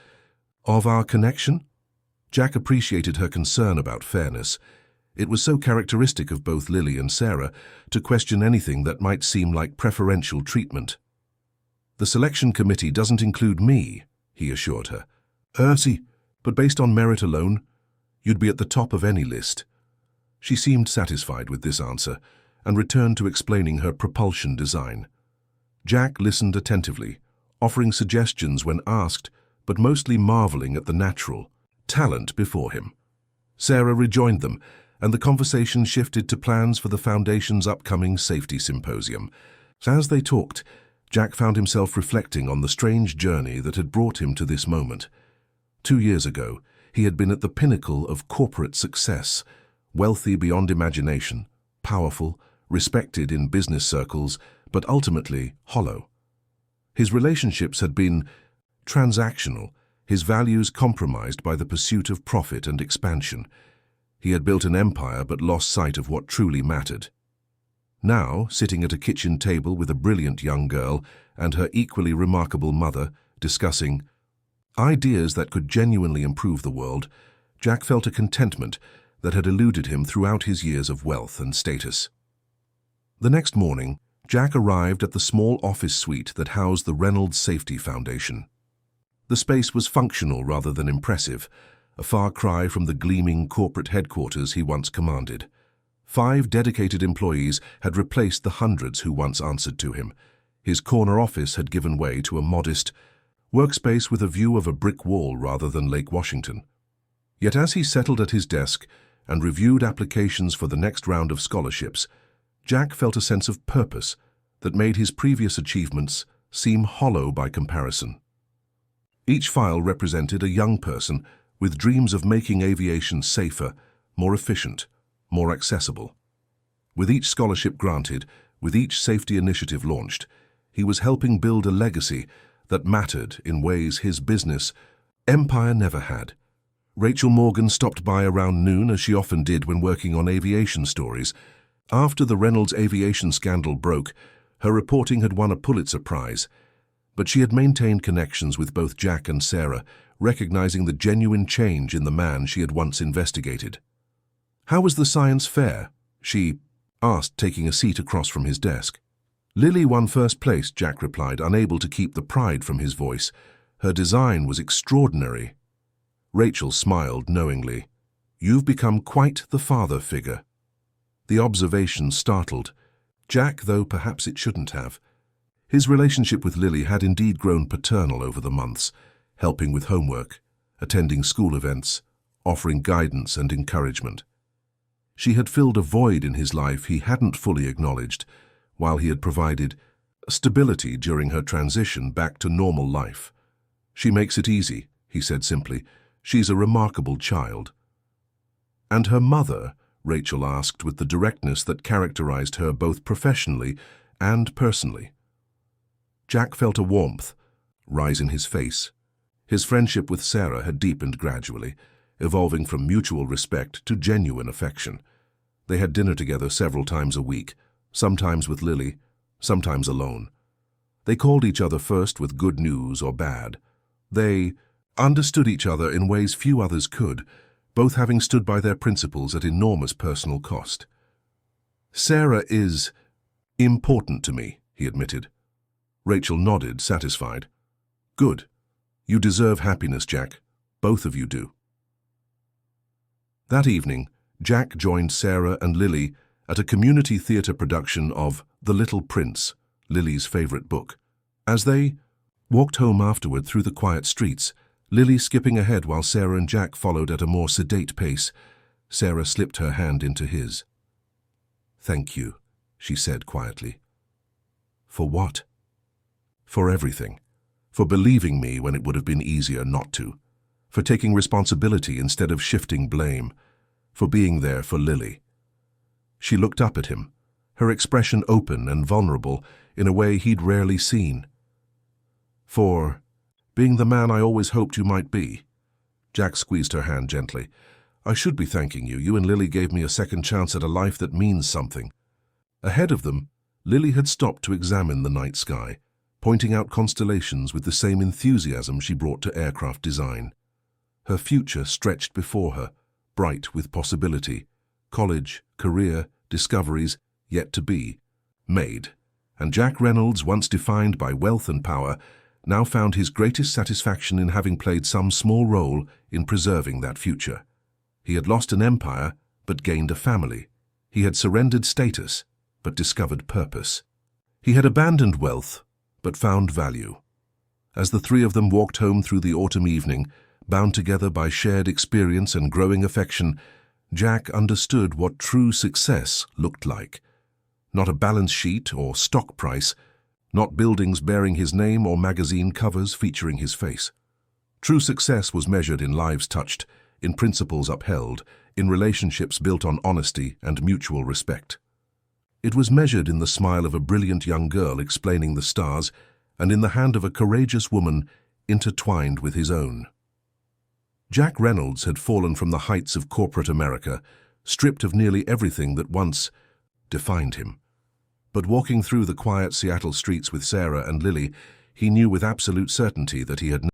of our connection?" Jack appreciated her concern about fairness. It was so characteristic of both Lily and Sarah to question anything that might seem like preferential treatment. "The selection committee doesn't include me," he assured her. But based on merit alone, you'd be at the top of any list." She seemed satisfied with this answer and returned to explaining her propulsion design. Jack listened attentively, offering suggestions when asked, but mostly marveling at the natural talent before him. Sarah rejoined them, and the conversation shifted to plans for the Foundation's upcoming safety symposium. As they talked, Jack found himself reflecting on the strange journey that had brought him to this moment. 2 years ago, he had been at the pinnacle of corporate success, wealthy beyond imagination, powerful, respected in business circles, but ultimately hollow. His relationships had been transactional, his values compromised by the pursuit of profit and expansion. He had built an empire but lost sight of what truly mattered. Now, sitting at a kitchen table with a brilliant young girl and her equally remarkable mother, discussing ideas that could genuinely improve the world, Jack felt a contentment that had eluded him throughout his years of wealth and status. The next morning, Jack arrived at the small office suite that housed the Reynolds Safety Foundation. The space was functional rather than impressive, a far cry from the gleaming corporate headquarters he once commanded. 5 dedicated employees had replaced the hundreds who once answered to him. His corner office had given way to a modest workspace with a view of a brick wall rather than Lake Washington. Yet as he settled at his desk and reviewed applications for the next round of scholarships, Jack felt a sense of purpose that made his previous achievements seem hollow by comparison. Each file represented a young person with dreams of making aviation safer, more efficient, more accessible. With each scholarship granted, with each safety initiative launched, he was helping build a legacy that mattered in ways his business empire never had. Rachel Morgan stopped by around noon, as she often did when working on aviation stories. After the Reynolds aviation scandal broke, her reporting had won a Pulitzer Prize, but she had maintained connections with both Jack and Sarah, recognizing the genuine change in the man she had once investigated. "How was the science fair?" she asked, taking a seat across from his desk. "Lily won first place," Jack replied, unable to keep the pride from his voice. "Her design was extraordinary." Rachel smiled knowingly. "You've become quite the father figure." The observation startled Jack, though perhaps it shouldn't have. His relationship with Lily had indeed grown paternal over the months, helping with homework, attending school events, offering guidance and encouragement. She had filled a void in his life he hadn't fully acknowledged, while he had provided stability during her transition back to normal life. "She makes it easy," he said simply. "She's a remarkable child." "And her mother?" Rachel asked with the directness that characterized her both professionally and personally. Jack felt a warmth rise in his face. His friendship with Sarah had deepened gradually, evolving from mutual respect to genuine affection. They had dinner together several times a week, sometimes with Lily, sometimes alone. They called each other first with good news or bad. They understood each other in ways few others could, both having stood by their principles at enormous personal cost. "Sarah is important to me," he admitted. Rachel nodded, satisfied. "Good. You deserve happiness, Jack. Both of you do." That evening, Jack joined Sarah and Lily at a community theatre production of The Little Prince, Lily's favorite book. As they walked home afterward through the quiet streets, Lily skipping ahead while Sarah and Jack followed at a more sedate pace, Sarah slipped her hand into his. "Thank you," she said quietly. "For what?" "For everything. For believing me when it would have been easier not to. For taking responsibility instead of shifting blame. For being there for Lily." She looked up at him, her expression open and vulnerable in a way he'd rarely seen. "For being the man I always hoped you might be." Jack squeezed her hand gently. "I should be thanking you. You and Lily gave me a second chance at a life that means something." Ahead of them, Lily had stopped to examine the night sky, pointing out constellations with the same enthusiasm she brought to aircraft design. Her future stretched before her, bright with possibility, college, career, discoveries yet to be made. And Jack Reynolds, once defined by wealth and power, now found his greatest satisfaction in having played some small role in preserving that future. He had lost an empire, but gained a family. He had surrendered status, but discovered purpose. He had abandoned wealth, but found value. As the three of them walked home through the autumn evening, bound together by shared experience and growing affection, Jack understood what true success looked like. Not a balance sheet or stock price, not buildings bearing his name or magazine covers featuring his face. True success was measured in lives touched, in principles upheld, in relationships built on honesty and mutual respect. It was measured in the smile of a brilliant young girl explaining the stars, and in the hand of a courageous woman intertwined with his own. Jack Reynolds had fallen from the heights of corporate America, stripped of nearly everything that once defined him. But walking through the quiet Seattle streets with Sarah and Lily, he knew with absolute certainty that he had